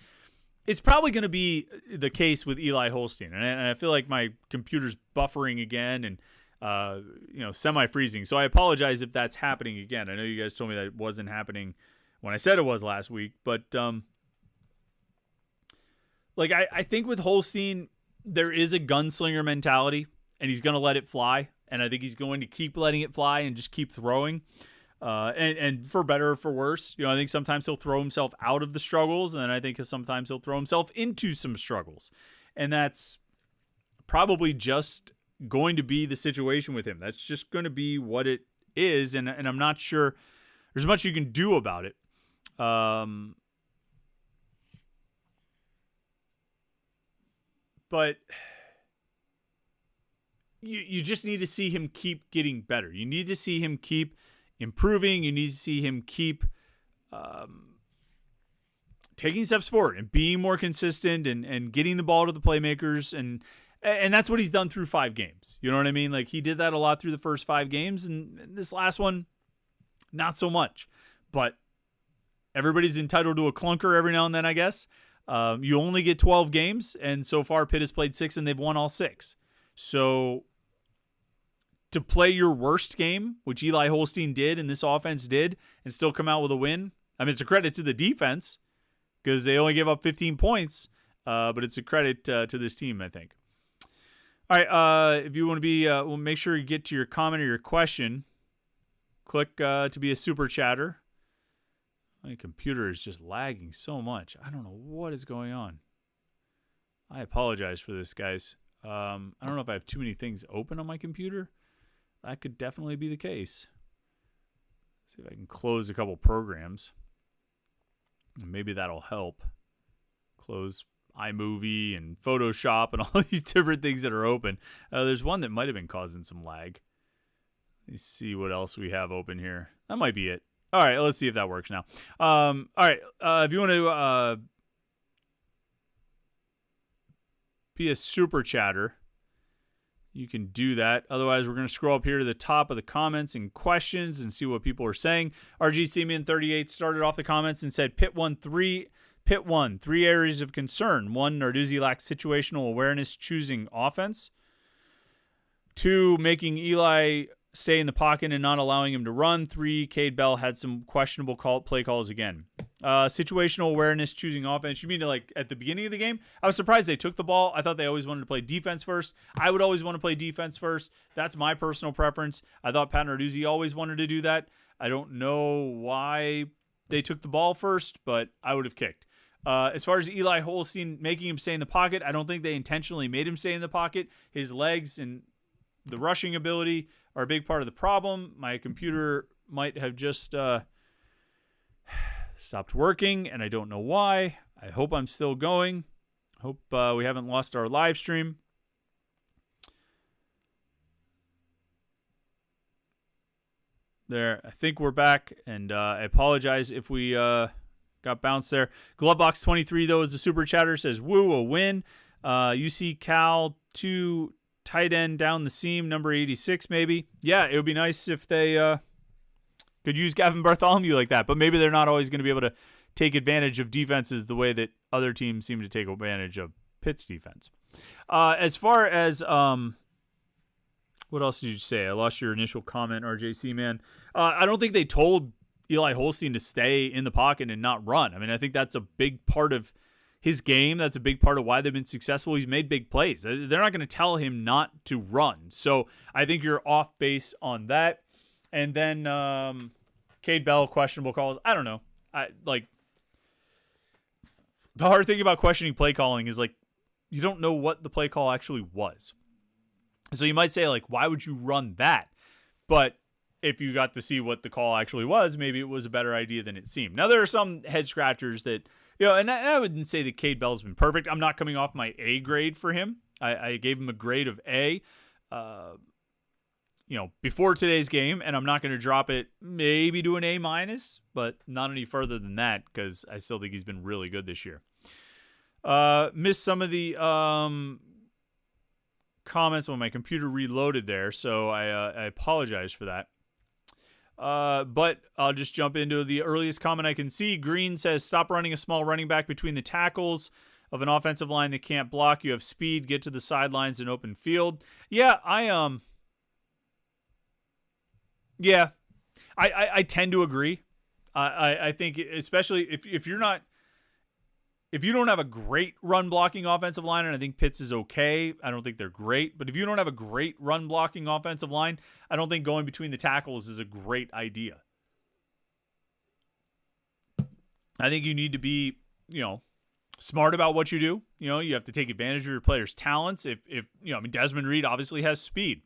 It's probably going to be the case with Eli Holstein. And I feel like my computer's buffering again and, semi-freezing. So I apologize if that's happening again. I know you guys told me that it wasn't happening when I said it was last week. But, I think with Holstein, there is a gunslinger mentality, and he's going to let it fly. And I think he's going to keep letting it fly and just keep throwing. And for better or for worse, I think sometimes he'll throw himself out of the struggles, and then I think sometimes he'll throw himself into some struggles. And that's probably just going to be the situation with him. That's just going to be what it is, and I'm not sure there's much you can do about it. But you just need to see him keep getting better. You need to see him keep improving. You need to see him keep taking steps forward and being more consistent and getting the ball to the playmakers. And that's what he's done through 5 games. You know what I mean? He did that a lot through the first 5 games, and this last one, not so much. But everybody's entitled to a clunker every now and then, I guess. You only get 12 games, and so far Pitt has played 6, and they've won all 6. So to play your worst game, which Eli Holstein did and this offense did, and still come out with a win, I mean, it's a credit to the defense because they only gave up 15 points, but it's a credit to this team, I think. All right, if you want to be, well, make sure you get to your comment or your question. Click to be a super chatter. My computer is just lagging so much. I don't know what is going on. I apologize for this, guys. I don't know if I have too many things open on my computer. That could definitely be the case. Let's see if I can close a couple programs. Maybe that'll help. Close iMovie and Photoshop and all these different things that are open. There's one that might have been causing some lag. Let me see what else we have open here. That might be it. All right, let's see if that works now. All right, if you want to be a super chatter, you can do that. Otherwise, we're going to scroll up here to the top of the comments and questions and see what people are saying. RG Simeon 38 started off the comments and said, Pitt won 3 areas of concern. 1, Narduzzi lacks situational awareness choosing offense. 2, making Eli stay in the pocket and not allowing him to run. 3, Cade Bell had some questionable play calls again. Situational awareness, choosing offense. You mean to, like, at the beginning of the game? I was surprised they took the ball. I thought they always wanted to play defense first. I would always want to play defense first. That's my personal preference. I thought Pat Narduzzi always wanted to do that. I don't know why they took the ball first, but I would have kicked. As far as Eli Holstein making him stay in the pocket, I don't think they intentionally made him stay in the pocket. His legs and the rushing ability are a big part of the problem. My computer might have just stopped working, and I don't know why. I hope I'm still going. Hope we haven't lost our live stream. There, I think we're back, and I apologize if we got bounced there. Glovebox23, though, is the super chatter, says, woo, a win. UC Cal 2 tight end down the seam, number 86 maybe. Yeah, it would be nice if they could use Gavin Bartholomew like that, but maybe they're not always going to be able to take advantage of defenses the way that other teams seem to take advantage of Pitt's defense. As far as what else did you say? I lost your initial comment, RJC, man. I don't think they told Eli Holstein to stay in the pocket and not run. I mean, I think that's a big part of his game. That's a big part of why they've been successful. He's made big plays. They're not going to tell him not to run. So I think you're off base on that. And then Cade Bell, questionable calls. I don't know. The hard thing about questioning play calling is, like, you don't know what the play call actually was. So you might say, like, why would you run that? But if you got to see what the call actually was, maybe it was a better idea than it seemed. Now, there are some head scratchers that, and I wouldn't say that Cade Bell's been perfect. I'm not coming off my A grade for him. I gave him a grade of A, before today's game, and I'm not going to drop it maybe to an A minus, but not any further than that because I still think he's been really good this year. Missed some of the comments when my computer reloaded there, so I apologize for that. But I'll just jump into the earliest comment I can see. Green says, stop running a small running back between the tackles of an offensive line that can't block. You have speed, get to the sidelines and open field. Yeah, I tend to agree. I think especially if you're not, if you don't have a great run blocking offensive line, and I think Pitt's is okay. I don't think they're great, but if you don't have a great run blocking offensive line, I don't think going between the tackles is a great idea. I think you need to be, smart about what you do. You have to take advantage of your players' talents. Desmond Reed obviously has speed.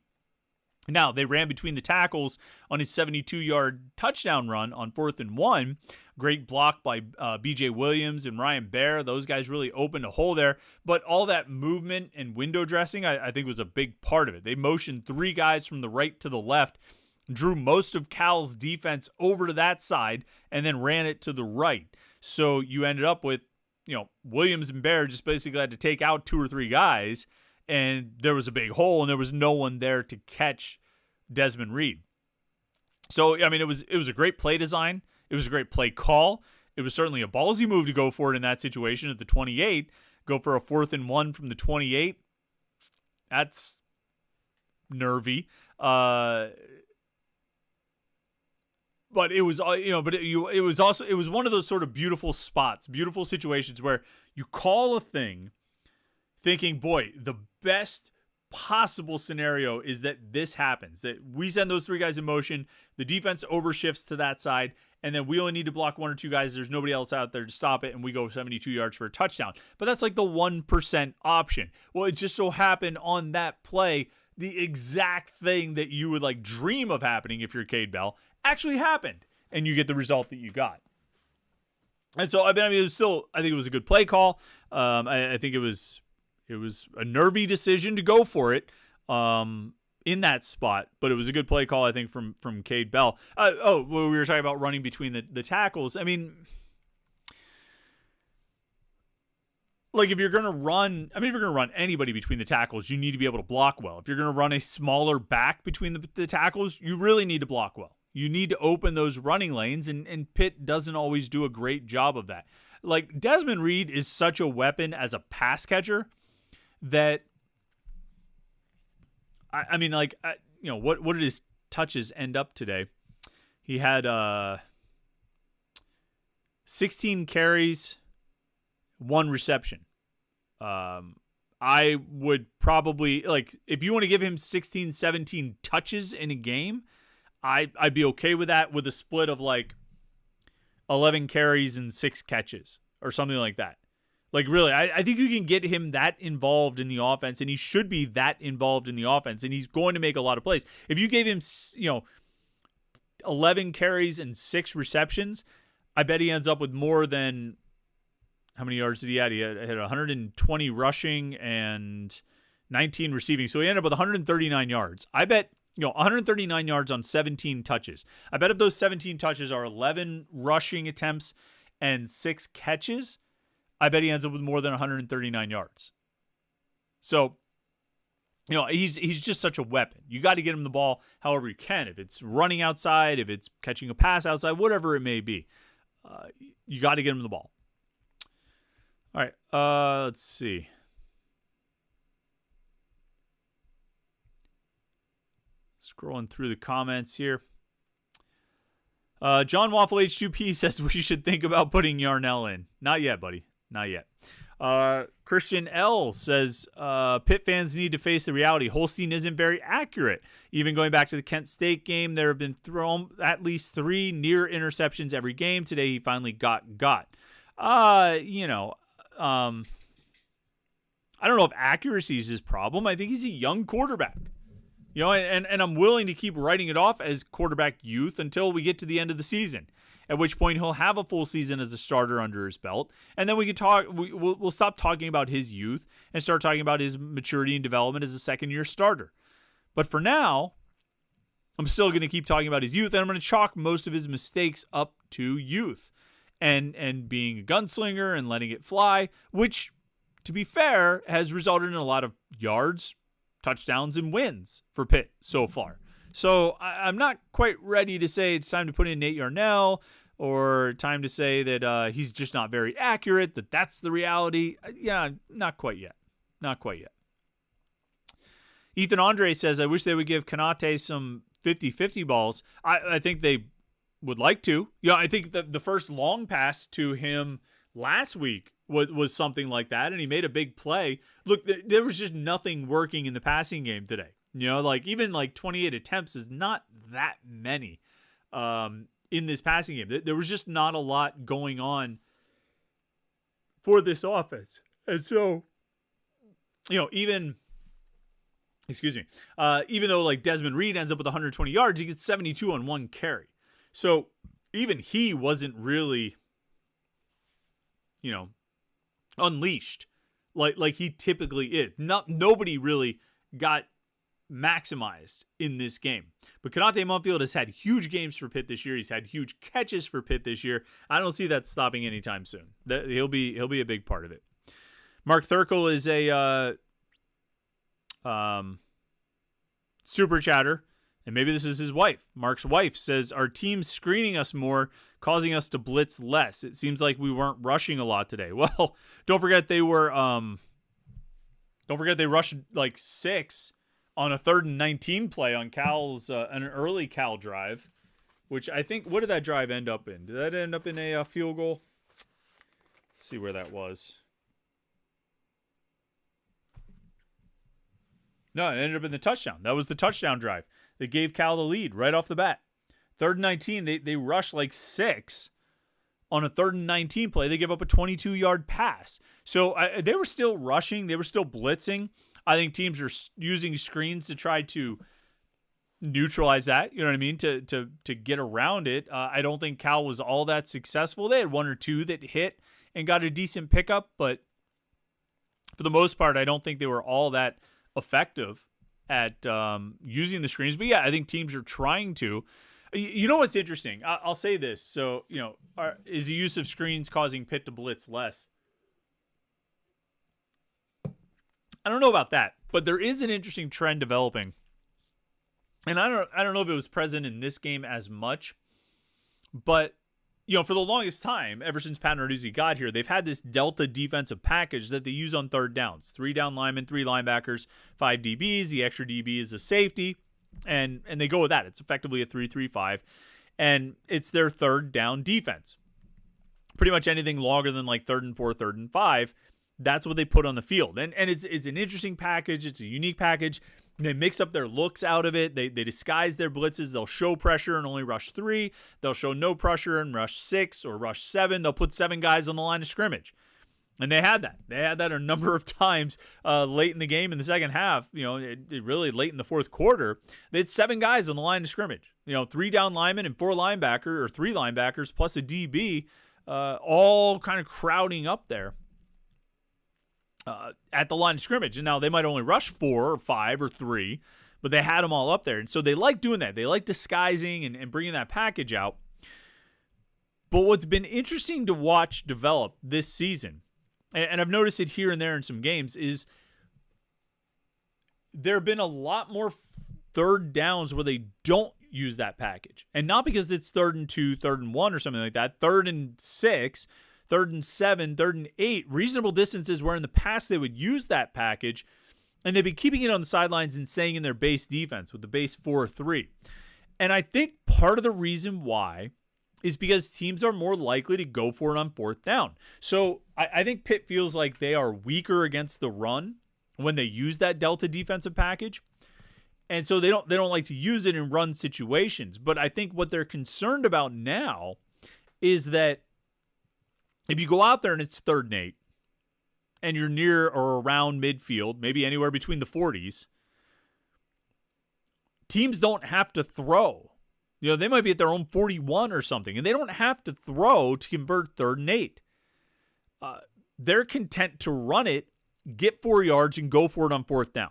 Now, they ran between the tackles on his 72-yard touchdown run on 4th and 1. Great block by B.J. Williams and Ryan Baer. Those guys really opened a hole there. But all that movement and window dressing, I think, was a big part of it. They motioned 3 guys from the right to the left, drew most of Cal's defense over to that side, and then ran it to the right. So you ended up with, Williams and Baer just basically had to take out 2 or 3 guys, and there was a big hole, and there was no one there to catch Desmond Reed. So, it was a great play design. It was a great play call. It was certainly a ballsy move to go for it in that situation at the 28. Go for a 4th and 1 from the 28. That's nervy. But it was, it was one of those sort of beautiful spots, beautiful situations where you call a thing thinking, boy, the best possible scenario is that this happens, that we send those 3 guys in motion, the defense overshifts to that side, and then we only need to block 1 or 2 guys. There's nobody else out there to stop it, and we go 72 yards for a touchdown. But that's like the 1% option. Well, it just so happened on that play, the exact thing that you would dream of happening if you're Cade Bell actually happened, and you get the result that you got. And so, it was still, I think it was a good play call. I think it was a nervy decision to go for it in that spot, but it was a good play call, I think, from Cade Bell. We were talking about running between the tackles. If you're going to run, if you're going to run anybody between the tackles, you need to be able to block well. If you're going to run a smaller back between the tackles, you really need to block well. You need to open those running lanes, and Pitt doesn't always do a great job of that. Desmond Reed is such a weapon as a pass catcher that, what did his touches end up today. He had 16 carries, 1 reception. I would probably, like, if you want to give him 16, 17 touches in a game, I'd be okay with that, with a split of like 11 carries and 6 catches or something like that. Like, really, I think you can get him that involved in the offense, and he should be that involved in the offense, and he's going to make a lot of plays. If you gave him, 11 carries and 6 receptions, I bet he ends up with more than, how many yards did he add? He had 120 rushing and 19 receiving. So he ended up with 139 yards. I bet, 139 yards on 17 touches. I bet if those 17 touches are 11 rushing attempts and 6 catches, I bet he ends up with more than 139 yards. So, he's just such a weapon. You got to get him the ball however you can. If it's running outside, if it's catching a pass outside, whatever it may be, you got to get him the ball. All right, let's see. Scrolling through the comments here. John Waffle H2P says we should think about putting Yarnell in. Not yet, buddy. Not yet. Christian L says Pitt fans need to face the reality. Holstein isn't very accurate. Even going back to the Kent State game, there have been thrown at least 3 near interceptions every game. Today he finally got. I don't know if accuracy is his problem. I think he's a young quarterback. And I'm willing to keep writing it off as quarterback youth until we get to the end of the season, at which point he'll have a full season as a starter under his belt. And then we can talk. We'll stop talking about his youth and start talking about his maturity and development as a second-year starter. But for now, I'm still going to keep talking about his youth, and I'm going to chalk most of his mistakes up to youth and being a gunslinger and letting it fly, which, to be fair, has resulted in a lot of yards, touchdowns, and wins for Pitt so far. So I'm not quite ready to say it's time to put in Nate Yarnell, or time to say that he's just not very accurate, that's the reality. Yeah, not quite yet. Not quite yet. Ethan Andre says, I wish they would give Konate some 50-50 balls. I think they would like to. I think the first long pass to him last week was something like that, and he made a big play. Look, there was just nothing working in the passing game today. Even 28 attempts is not that many in this passing game. There was just not a lot going on for this offense. And so, even though Desmond Reed ends up with 120 yards, he gets 72 on 1 carry. So even he wasn't really, unleashed like he typically is. Nobody really got maximized in this game. But Konate Mumfield has had huge games for Pitt this year. He's had huge catches for Pitt this year. I don't see that stopping anytime soon. He'll be a big part of it. Mark Thurkel is a super chatter, and maybe this is his wife. Mark's wife says, our team's screening us more, causing us to blitz less. It seems like we weren't rushing a lot today. Well, don't forget they rushed 6 on a 3rd and 19 play on Cal's an early Cal drive, which I think, what did that drive end up in? Did that end up in a field goal? Let's see where that was. No, it ended up in the touchdown. That was the touchdown drive that gave Cal the lead right off the bat. 3rd and 19, they rushed 6 on a 3rd and 19 play. They give up a 22-yard pass. So they were still rushing. They were still blitzing. I think teams are using screens to try to neutralize that. You know what I mean? To get around it. I don't think Cal was all that successful. They had 1 or 2 that hit and got a decent pickup, but for the most part, I don't think they were all that effective at using the screens. But yeah, I think teams are trying to. You know what's interesting? I'll say this. So, is the use of screens causing Pitt to blitz less? I don't know about that, but there is an interesting trend developing. And I don't know if it was present in this game as much, but for the longest time, ever since Pat Narduzzi got here, they've had this Delta defensive package that they use on 3rd downs. 3 down linemen, 3 linebackers, 5 DBs. The extra DB is a safety. And they go with that. It's effectively a 3-3-5. And it's their third down defense. Pretty much anything longer than like 3rd and 4, 3rd and 5, that's what they put on the field. And it's an interesting package. It's a unique package. They mix up their looks out of it. They disguise their blitzes. They'll show pressure and only rush 3. They'll show no pressure and rush 6 or rush 7. They'll put 7 guys on the line of scrimmage. And they had that. They had that a number of times late in the game in the second half. It really late in the fourth quarter. They had 7 guys on the line of scrimmage. 3 down linemen and 4 linebackers, or 3 linebackers plus a DB, all kind of crowding up there at the line of scrimmage. And now they might only rush 4 or 5 or 3, but they had them all up there. And so they like doing that. They like disguising and bringing that package out. But what's been interesting to watch develop this season, and I've noticed it here and there in some games, is there have been a lot more third downs where they don't use that package. And not because it's 3rd and 2, 3rd and 1 or something like that. 3rd and 6, 3rd and 7, 3rd and 8, reasonable distances where in the past they would use that package, and they've been keeping it on the sidelines and staying in their base defense with the base 4-3. And I think part of the reason why is because teams are more likely to go for it on 4th down. So I think Pitt feels like they are weaker against the run when they use that Delta defensive package. And so they don't like to use it in run situations. But I think what they're concerned about now is that if you go out there and it's 3rd and 8 and you're near or around midfield, maybe anywhere between the 40s, teams don't have to throw. They might be at their own 41 or something, and they don't have to throw to convert 3rd and 8. They're content to run it, get 4 yards, and go for it on 4th down.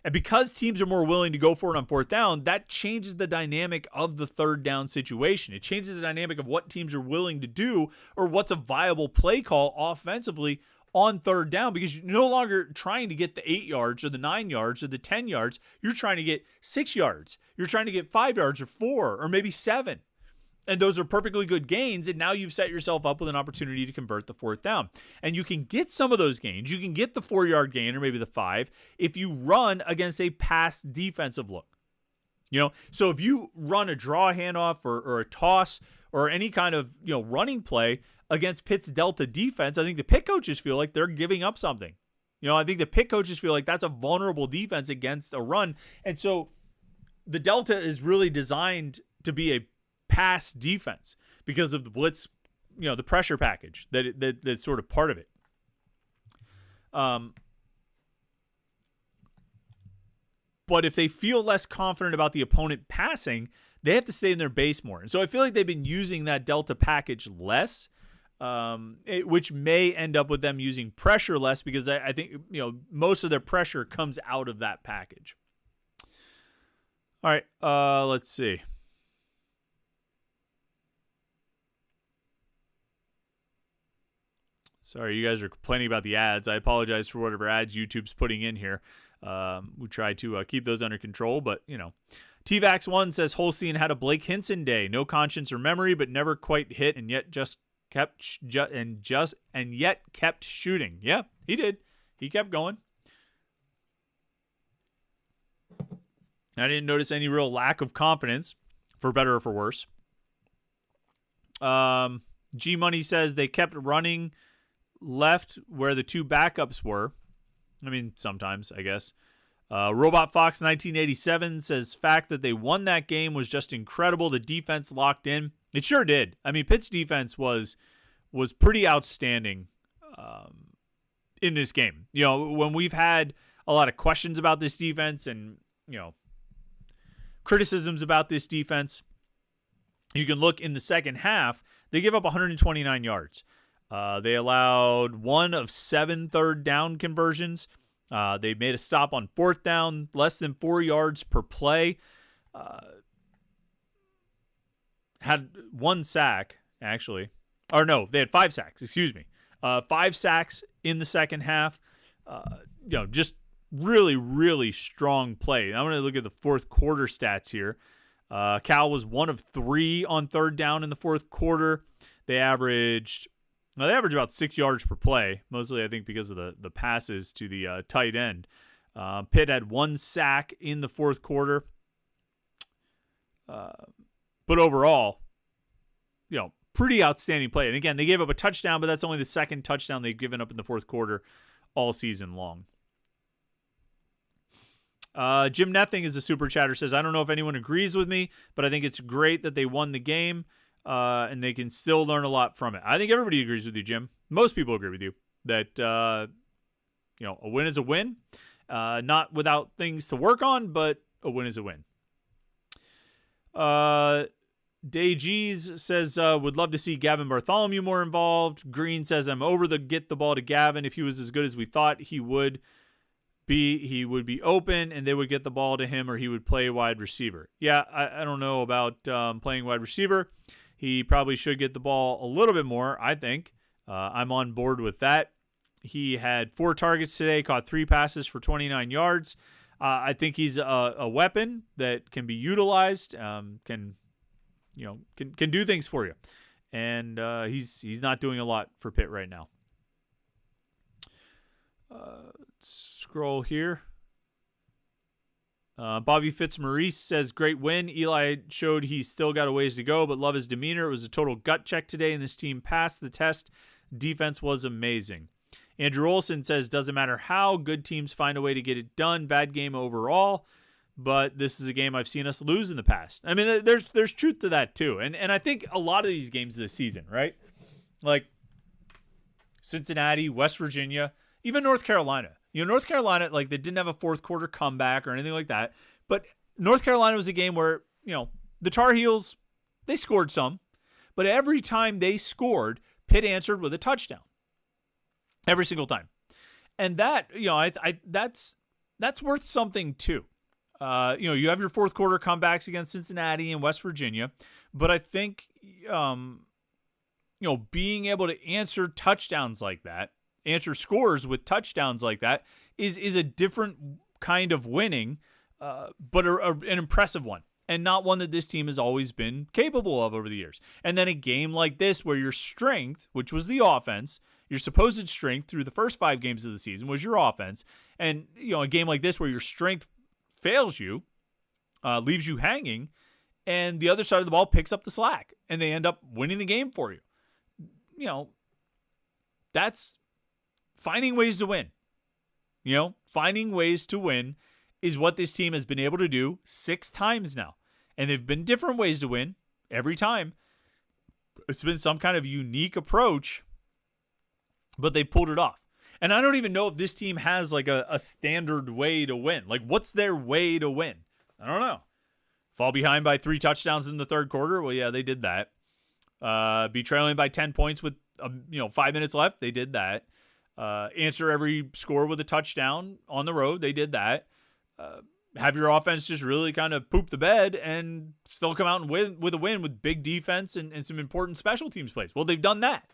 And because teams are more willing to go for it on 4th down, that changes the dynamic of the 3rd down situation. It changes the dynamic of what teams are willing to do or what's a viable play call offensively on 3rd down, because you're no longer trying to get the 8 yards or the 9 yards or the 10 yards. You're trying to get 6 yards. You're trying to get 5 yards or 4 or maybe 7. And those are perfectly good gains. And now you've set yourself up with an opportunity to convert the 4th down. And you can get some of those gains. You can get the 4-yard gain or maybe the 5 if you run against a pass defensive look. So if you run a draw handoff or a toss or any kind of running play against Pitt's Delta defense, I think the Pitt coaches feel like they're giving up something. I think the Pitt coaches feel like that's a vulnerable defense against a run. And so the Delta is really designed to be a pass defense because of the blitz, the pressure package that's sort of part of it. But if they feel less confident about the opponent passing, they have to stay in their base more. And so I feel like they've been using that Delta package less, which may end up with them using pressure less, because I think most of their pressure comes out of that package. All right, let's see. Sorry, you guys are complaining about the ads. I apologize for whatever ads YouTube's putting in here. We try to keep those under control, but TVAX1 says Holstein had a Blake Hinson day. No conscience or memory, but never quite hit, and yet kept shooting. Yeah, he did. He kept going. I didn't notice any real lack of confidence, for better or for worse. G Money says they kept running left where the 2 backups were. I mean, sometimes, I guess. Robot Fox 1987 says fact that they won that game was just incredible. The defense locked in. It sure did. I mean, Pitt's defense was pretty outstanding in this game. When we've had a lot of questions about this defense and, criticisms about this defense, you can look in the second half. They give up 129 yards. They allowed 1 of 7 third down conversions. They made a stop on 4th down, less than 4 yards per play. Had 1 sack, actually. Or no, they had 5 sacks, excuse me. 5 sacks in the second half. Just really, really strong play. I'm going to look at the fourth quarter stats here. Cal was 1 of 3 on 3rd down in the fourth quarter. They averaged about 6 yards per play, mostly I think because of the passes to the tight end. Pitt had 1 sack in the fourth quarter. But overall, pretty outstanding play. And again, they gave up a touchdown, but that's only the second touchdown they've given up in the fourth quarter all season long. Jim Nething is the super chatter, says, I don't know if anyone agrees with me, but I think it's great that they won the game, and they can still learn a lot from it. I think everybody agrees with you, Jim. Most people agree with you that, a win is a win. Not without things to work on, but a win is a win. Day G's says, would love to see Gavin Bartholomew more involved. Green says, I'm over the get the ball to Gavin. If he was as good as we thought he would be open and they would get the ball to him, or he would play wide receiver. Yeah, I don't know about playing wide receiver. He probably should get the ball a little bit more, I think. I'm on board with that. He had 4 targets today, caught 3 passes for 29 yards. I think he's a weapon that can be utilized, can do things for you. And he's not doing a lot for Pitt right now. Scroll here. Bobby Fitzmaurice says, great win. Eli showed he's still got a ways to go, but love his demeanor. It was a total gut check today, and this team passed the test. Defense was amazing. Andrew Olson says, doesn't matter how, good teams find a way to get it done. Bad game overall, but this is a game I've seen us lose in the past. I mean, there's truth to that too. And I think a lot of these games this season, right? Like Cincinnati, West Virginia, even North Carolina. North Carolina, like, they didn't have a fourth quarter comeback or anything like that. But North Carolina was a game where, the Tar Heels, they scored some. But every time they scored, Pitt answered with a touchdown. Every single time. And that, that's worth something too. You have your fourth quarter comebacks against Cincinnati and West Virginia. But I think, being able to answer touchdowns like that, answer scores with touchdowns like that is a different kind of winning, but an impressive one, and not one that this team has always been capable of over the years. And then a game like this where your strength, which was the offense, your supposed strength through the first 5 games of the season was your offense, and a game like this where your strength fails you, leaves you hanging, and the other side of the ball picks up the slack, and they end up winning the game for you. That's finding ways to win. Finding ways to win is what this team has been able to do 6 times now. And they've been different ways to win every time. It's been some kind of unique approach, but they pulled it off. And I don't even know if this team has like a standard way to win. Like, what's their way to win? I don't know. Fall behind by 3 touchdowns in the third quarter? Well, yeah, they did that. Be trailing by 10 points with 5 minutes left? They did that. Answer every score with a touchdown on the road. They did that. Have your offense just really kind of poop the bed and still come out and win with a win with big defense and some important special teams plays. Well, they've done that.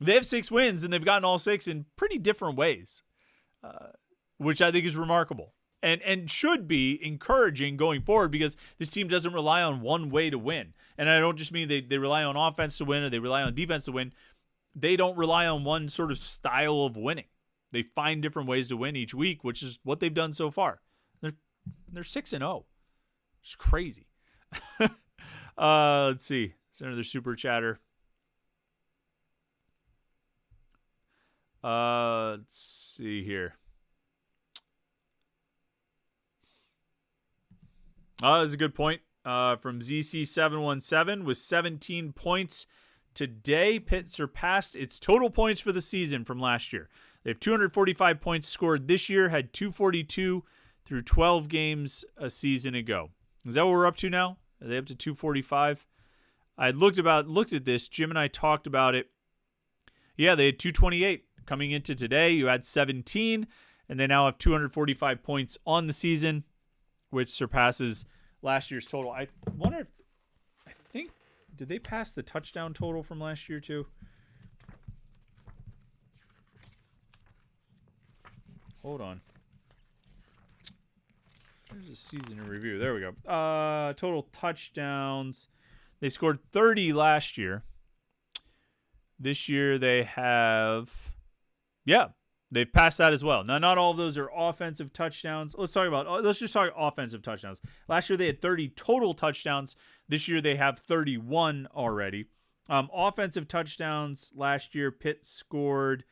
They have 6 wins, and they've gotten all 6 in pretty different ways, which I think is remarkable and should be encouraging going forward, because this team doesn't rely on one way to win. And I don't just mean they rely on offense to win or they rely on defense to win. They don't rely on one sort of style of winning. They find different ways to win each week, which is what they've done so far. They're 6-0. It's crazy. Let's see. It's another super chatter. Let's see here. That's a good point. From ZC717 with 17 points. Today, Pitt surpassed its total points for the season from last year. They have 245 points scored this year, had 242 through 12 games a season ago. Is that what we're up to now? Are they up to 245? I looked at this. Jim and I talked about it. Yeah, they had 228 coming into today. You had 17, and they now have 245 points on the season, which surpasses last year's total. I wonder if, did they pass the touchdown total from last year too? Hold on. There's a season in review. There we go. Total touchdowns. They scored 30 last year. This year they have, They've passed that as well. Now, not all of those are offensive touchdowns. Let's just talk offensive touchdowns. Last year they had 30 total touchdowns. This year they have 31 already. Offensive touchdowns last year, Pitt scored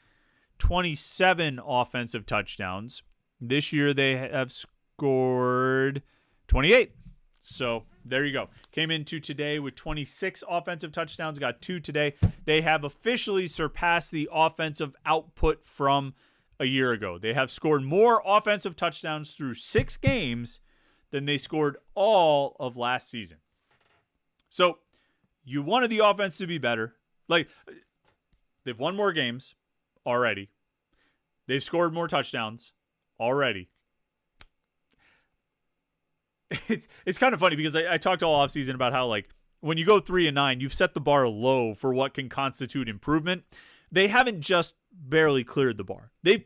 27 offensive touchdowns. This year they have scored 28. So there you go. Came into today with 26 offensive touchdowns, got 2 today. They have officially surpassed the offensive output from a year ago. They have scored more offensive touchdowns through 6 games than they scored all of last season. So you wanted the offense to be better. Like, they've won more games already. They've scored more touchdowns already. It's kind of funny because I talked all offseason about how, like, when you go 3-9, you've set the bar low for what can constitute improvement. They haven't just barely cleared the bar. They've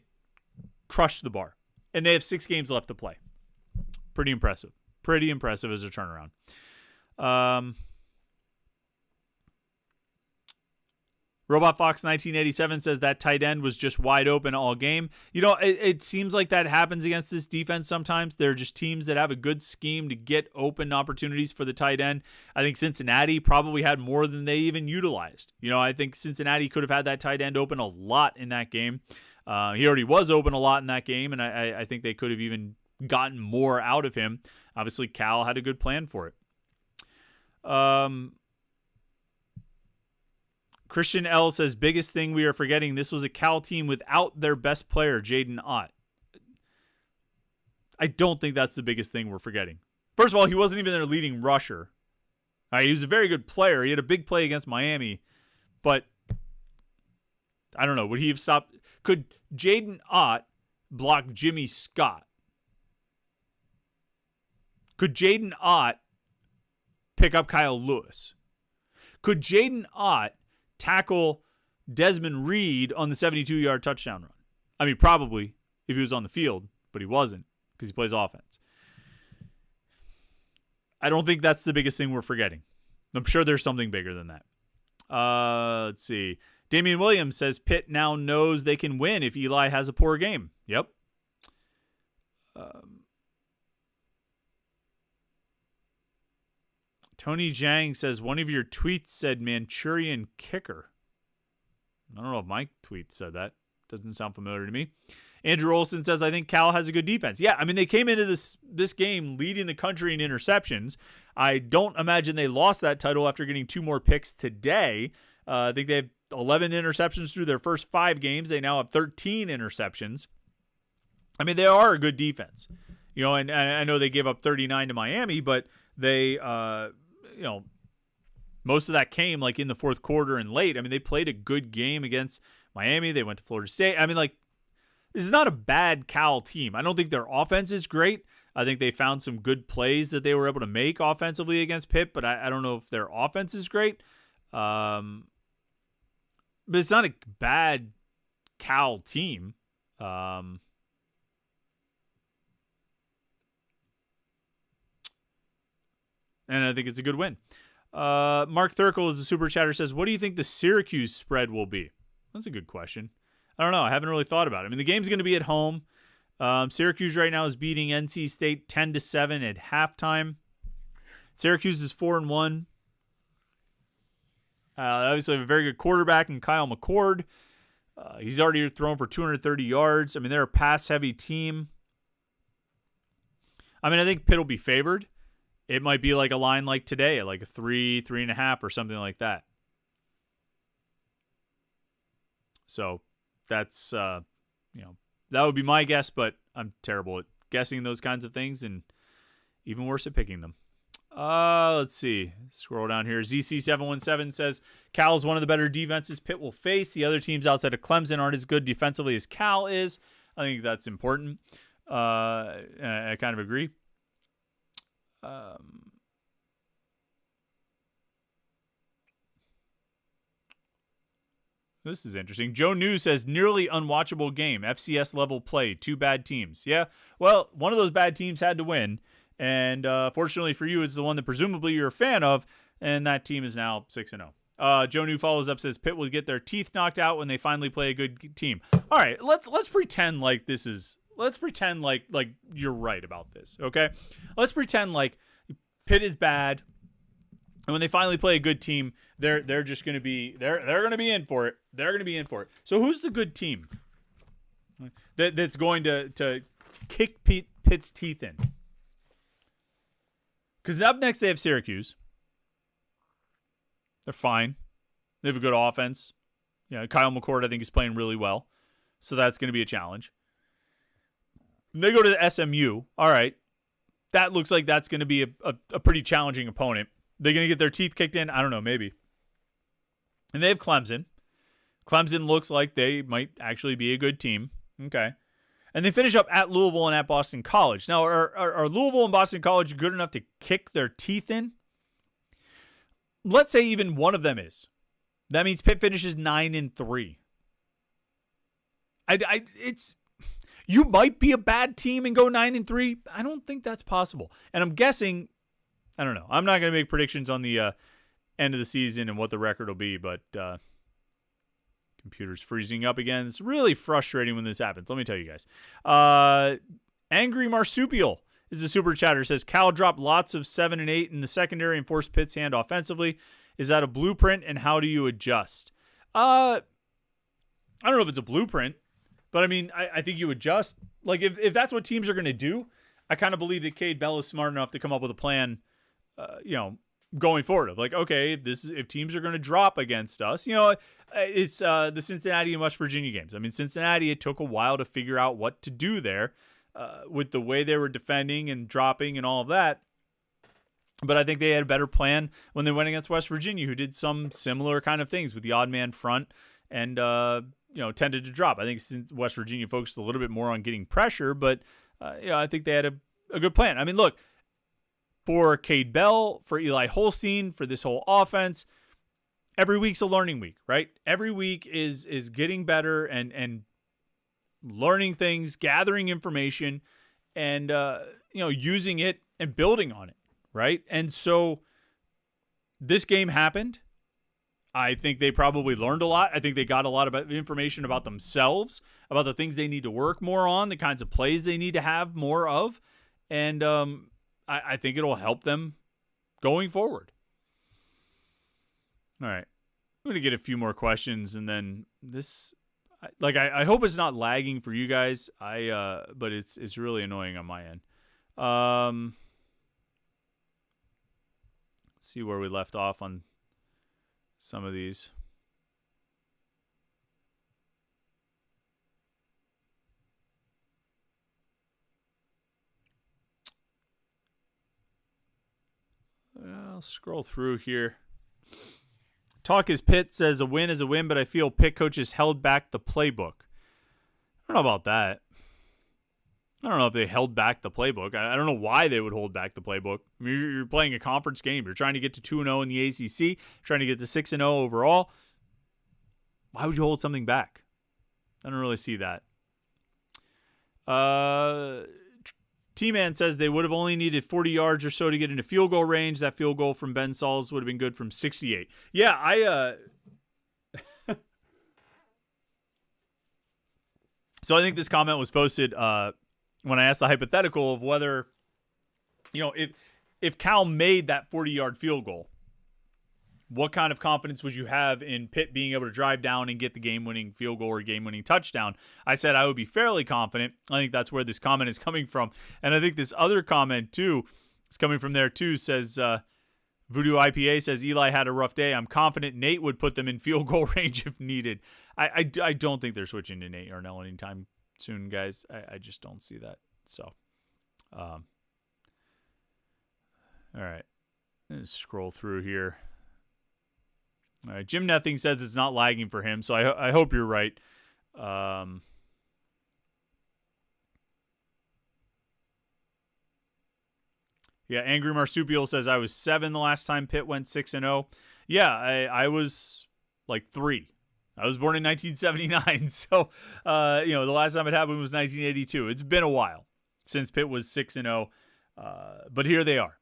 crushed the bar. And they have 6 games left to play. Pretty impressive. Pretty impressive as a turnaround. Robot Fox 1987 says that tight end was just wide open all game. You know, it seems like that happens against this defense sometimes. There are just teams that have a good scheme to get open opportunities for the tight end. I think Cincinnati probably had more than they even utilized. You know, I think Cincinnati could have had that tight end open a lot in that game. He already was open a lot in that game, and I think they could have even gotten more out of him. Obviously, Cal had a good plan for it. Christian L says, biggest thing we are forgetting, this was a Cal team without their best player, Jaden Ott. I don't think that's the biggest thing we're forgetting. First of all, he wasn't even their leading rusher. All right, he was a very good player. He had a big play against Miami, but I don't know. Would he have stopped? Could Jaden Ott block Jimmy Scott? Could Jaden Ott pick up Kyle Lewis? Could Jaden Ott tackle Desmond Reed on the 72-yard touchdown run? I mean, probably if he was on the field, but he wasn't because he plays offense. I don't think that's the biggest thing we're forgetting. I'm sure there's something bigger than that. Let's see. Damian Williams says Pitt now knows they can win if Eli has a poor game. Yep. Tony Jang says, one of your tweets said Manchurian kicker. I don't know if my tweet said that. Doesn't sound familiar to me. Andrew Olson says, I think Cal has a good defense. Yeah, I mean, they came into this game leading the country in interceptions. I don't imagine they lost that title after getting 2 more picks today. I think they have 11 interceptions through their first 5 games. They now have 13 interceptions. I mean, they are a good defense. You know, and I know they gave up 39 to Miami, but they most of that came like in the fourth quarter and late. I mean, they played a good game against Miami. They went to Florida State. I mean, like, this is not a bad Cal team. I don't think their offense is great. I think they found some good plays that they were able to make offensively against Pitt, but I don't know if their offense is great. But it's not a bad Cal team. And I think it's a good win. Mark Thurkel is a super chatter, says, what do you think the Syracuse spread will be? That's a good question. I don't know. I haven't really thought about it. I mean, the game's going to be at home. Syracuse right now is beating NC State 10-7 at halftime. Syracuse is 4-1. Obviously have a very good quarterback in Kyle McCord. He's already thrown for 230 yards. I mean, they're a pass-heavy team. I mean, I think Pitt will be favored. It might be like a line like today, like a 3.5 or something like that. So that's, that would be my guess, but I'm terrible at guessing those kinds of things and even worse at picking them. Let's see. Scroll down here. ZC717 says, Cal is one of the better defenses Pitt will face. The other teams outside of Clemson aren't as good defensively as Cal is. I think that's important. I kind of agree. This is interesting. Joe New says, nearly unwatchable game. FCS level play. 2 bad teams. Yeah, well, one of those bad teams had to win. And fortunately for you, it's the one that presumably you're a fan of. And that team is now 6-0. Joe New follows up, says Pitt will get their teeth knocked out when they finally play a good team. All right, let's pretend like this is. Let's pretend like you're right about this. Okay, let's pretend like Pitt is bad, and when they finally play a good team, they're just gonna be they're gonna be in for it. They're gonna be in for it. So who's the good team that's going to kick Pitt's teeth in? Because up next they have Syracuse. They're fine. They have a good offense. Kyle McCord, I think, is playing really well. So that's going to be a challenge. They go to SMU. All right. That looks like that's going to be a pretty challenging opponent. They're going to get their teeth kicked in? I don't know, maybe. And they have Clemson. Clemson looks like they might actually be a good team. Okay. And they finish up at Louisville and at Boston College. Now, are Louisville and Boston College good enough to kick their teeth in? Let's say even one of them is. That means Pitt finishes 9-3. You might be a bad team and go 9-3. I don't think that's possible. And I'm guessing, I don't know. I'm not going to make predictions on the end of the season and what the record will be, but computer's freezing up again. It's really frustrating when this happens. Let me tell you guys. Angry Marsupial is the super chatter. Says Cal dropped lots of 7 and 8 in the secondary and forced Pitt's hand offensively. Is that a blueprint, and how do you adjust? I don't know if it's a blueprint, but I mean, I think you adjust. Like if that's what teams are going to do, I kind of believe that Cade Bell is smart enough to come up with a plan, going forward. Of like, okay, if teams are going to drop against us, it's the Cincinnati and West Virginia games. I mean, Cincinnati, it took a while to figure out what to do there. With the way they were defending and dropping and all of that. But I think they had a better plan when they went against West Virginia, who did some similar kind of things with the odd man front and, tended to drop. I think West Virginia focused a little bit more on getting pressure, but, I think they had a good plan. I mean, look, for Cade Bell, for Eli Holstein, for this whole offense, every week's a learning week, right? Every week is getting better and learning things, gathering information, and using it and building on it, right? And so this game happened. I think they probably learned a lot. I think they got a lot of information about themselves, about the things they need to work more on, the kinds of plays they need to have more of, and I think it'll help them going forward. All right, I'm going to get a few more questions, and then this... I hope it's not lagging for you guys. But it's really annoying on my end. Let's see where we left off on some of these. I'll scroll through here. Talk is Pitt says a win is a win, but I feel Pitt coaches held back the playbook. I don't know about that. I don't know if they held back the playbook. I don't know why they would hold back the playbook. I mean, you're playing a conference game. You're trying to get to 2-0 in the ACC, trying to get to 6-0 overall. Why would you hold something back? I don't really see that. T-Man says they would have only needed 40 yards or so to get into field goal range. That field goal from Ben Sauls would have been good from 68. Yeah, So I think this comment was posted when I asked the hypothetical of whether, if Cal made that 40-yard field goal, what kind of confidence would you have in Pitt being able to drive down and get the game-winning field goal or game-winning touchdown? I said I would be fairly confident. I think that's where this comment is coming from. And I think this other comment, too, is coming from there, too, says Voodoo IPA says Eli had a rough day. I'm confident Nate would put them in field goal range if needed. I don't think they're switching to Nate Arnell anytime soon, guys. I just don't see that. So, all right. Let's scroll through here. All right, Jim Nothing says it's not lagging for him, so I hope you're right. Yeah, Angry Marsupial says I was 7 the last time Pitt went 6-0. Yeah, I was like 3. I was born in 1979, so the last time it happened was 1982. It's been a while since Pitt was 6-0, but here they are.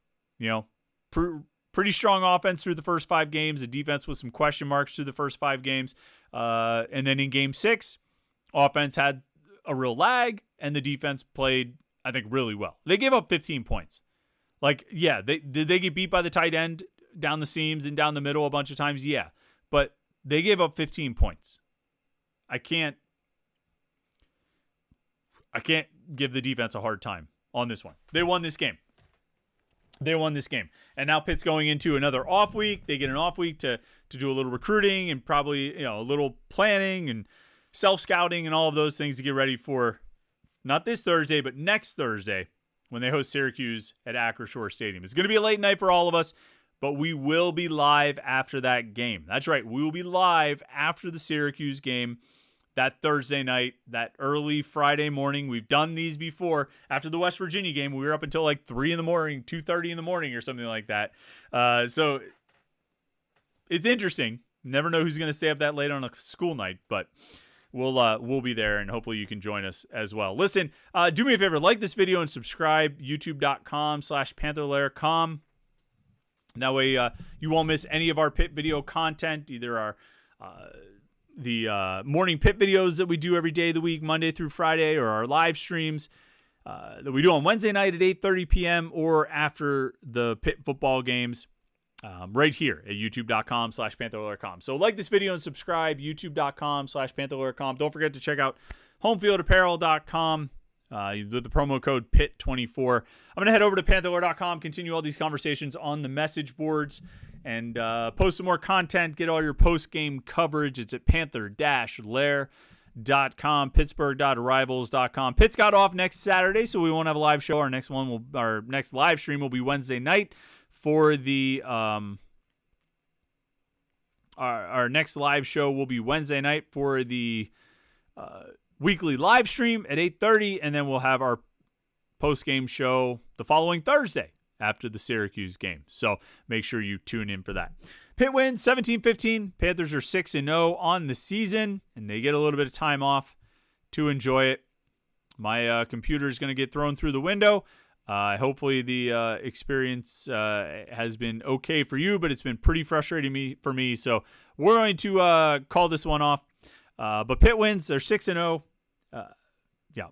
pretty strong offense through the first 5 games, a defense with some question marks through the first 5 games. And then in game 6, offense had a real lag, and the defense played, I think, really well. They gave up 15 points. Like, yeah, did they get beat by the tight end down the seams and down the middle a bunch of times? Yeah, but they gave up 15 points. I can't give the defense a hard time on this one. They won this game. And now Pitt's going into another off week. They get an off week to do a little recruiting and probably, a little planning and self-scouting and all of those things to get ready for not this Thursday, but next Thursday when they host Syracuse at Acrisure Stadium. It's going to be a late night for all of us, but we will be live after that game. That's right. We will be live after the Syracuse game that Thursday night, that early Friday morning. We've done these before. After the West Virginia game, we were up until like 3 in the morning, 2:30 in the morning or something like that. So it's interesting. Never know who's going to stay up that late on a school night, but we'll be there, and hopefully you can join us as well. Listen, do me a favor, like this video and subscribe, youtube.com/Panther-Lair.com. That way you won't miss any of our Pitt video content, either our the morning Pitt videos that we do every day of the week, Monday through Friday, or our live streams that we do on Wednesday night at 8:30 p.m. or after the Pitt football games right here at youtube.com/Panther-Lair.com. So like this video and subscribe, youtube.com/Panther-Lair.com. Don't forget to check out homefieldapparel.com with the promo code PIT24. I'm going to head over to Panther-Lair.com, continue all these conversations on the message boards, and post some more content. Get all your post-game coverage. It's at Panther-Lair.com, Pittsburgh.arrivals.com. Pitt's got off next Saturday, so we won't have a live show. Our next live stream will be Wednesday night for the our next live show will be Wednesday night for the weekly live stream at 8:30, and then we'll have our post-game show the following Thursday after the Syracuse game. So make sure you tune in for that. Pitt wins 17-15. Panthers are 6-0 on the season, and they get a little bit of time off to enjoy it. My computer is going to get thrown through the window. Hopefully the experience has been okay for you, but it's been pretty frustrating for me. So we're going to call this one off. But Pitt wins. They're 6-0. Yeah,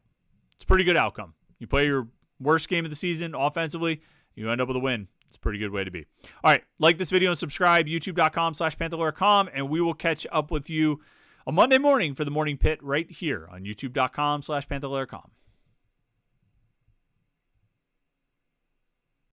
it's a pretty good outcome. You play your worst game of the season offensively, you end up with a win. It's a pretty good way to be. All right, like this video and subscribe, youtube.com/Panther-Lair.com, and we will catch up with you on Monday morning for the Morning Pit right here on youtube.com/Panther-Lair.com.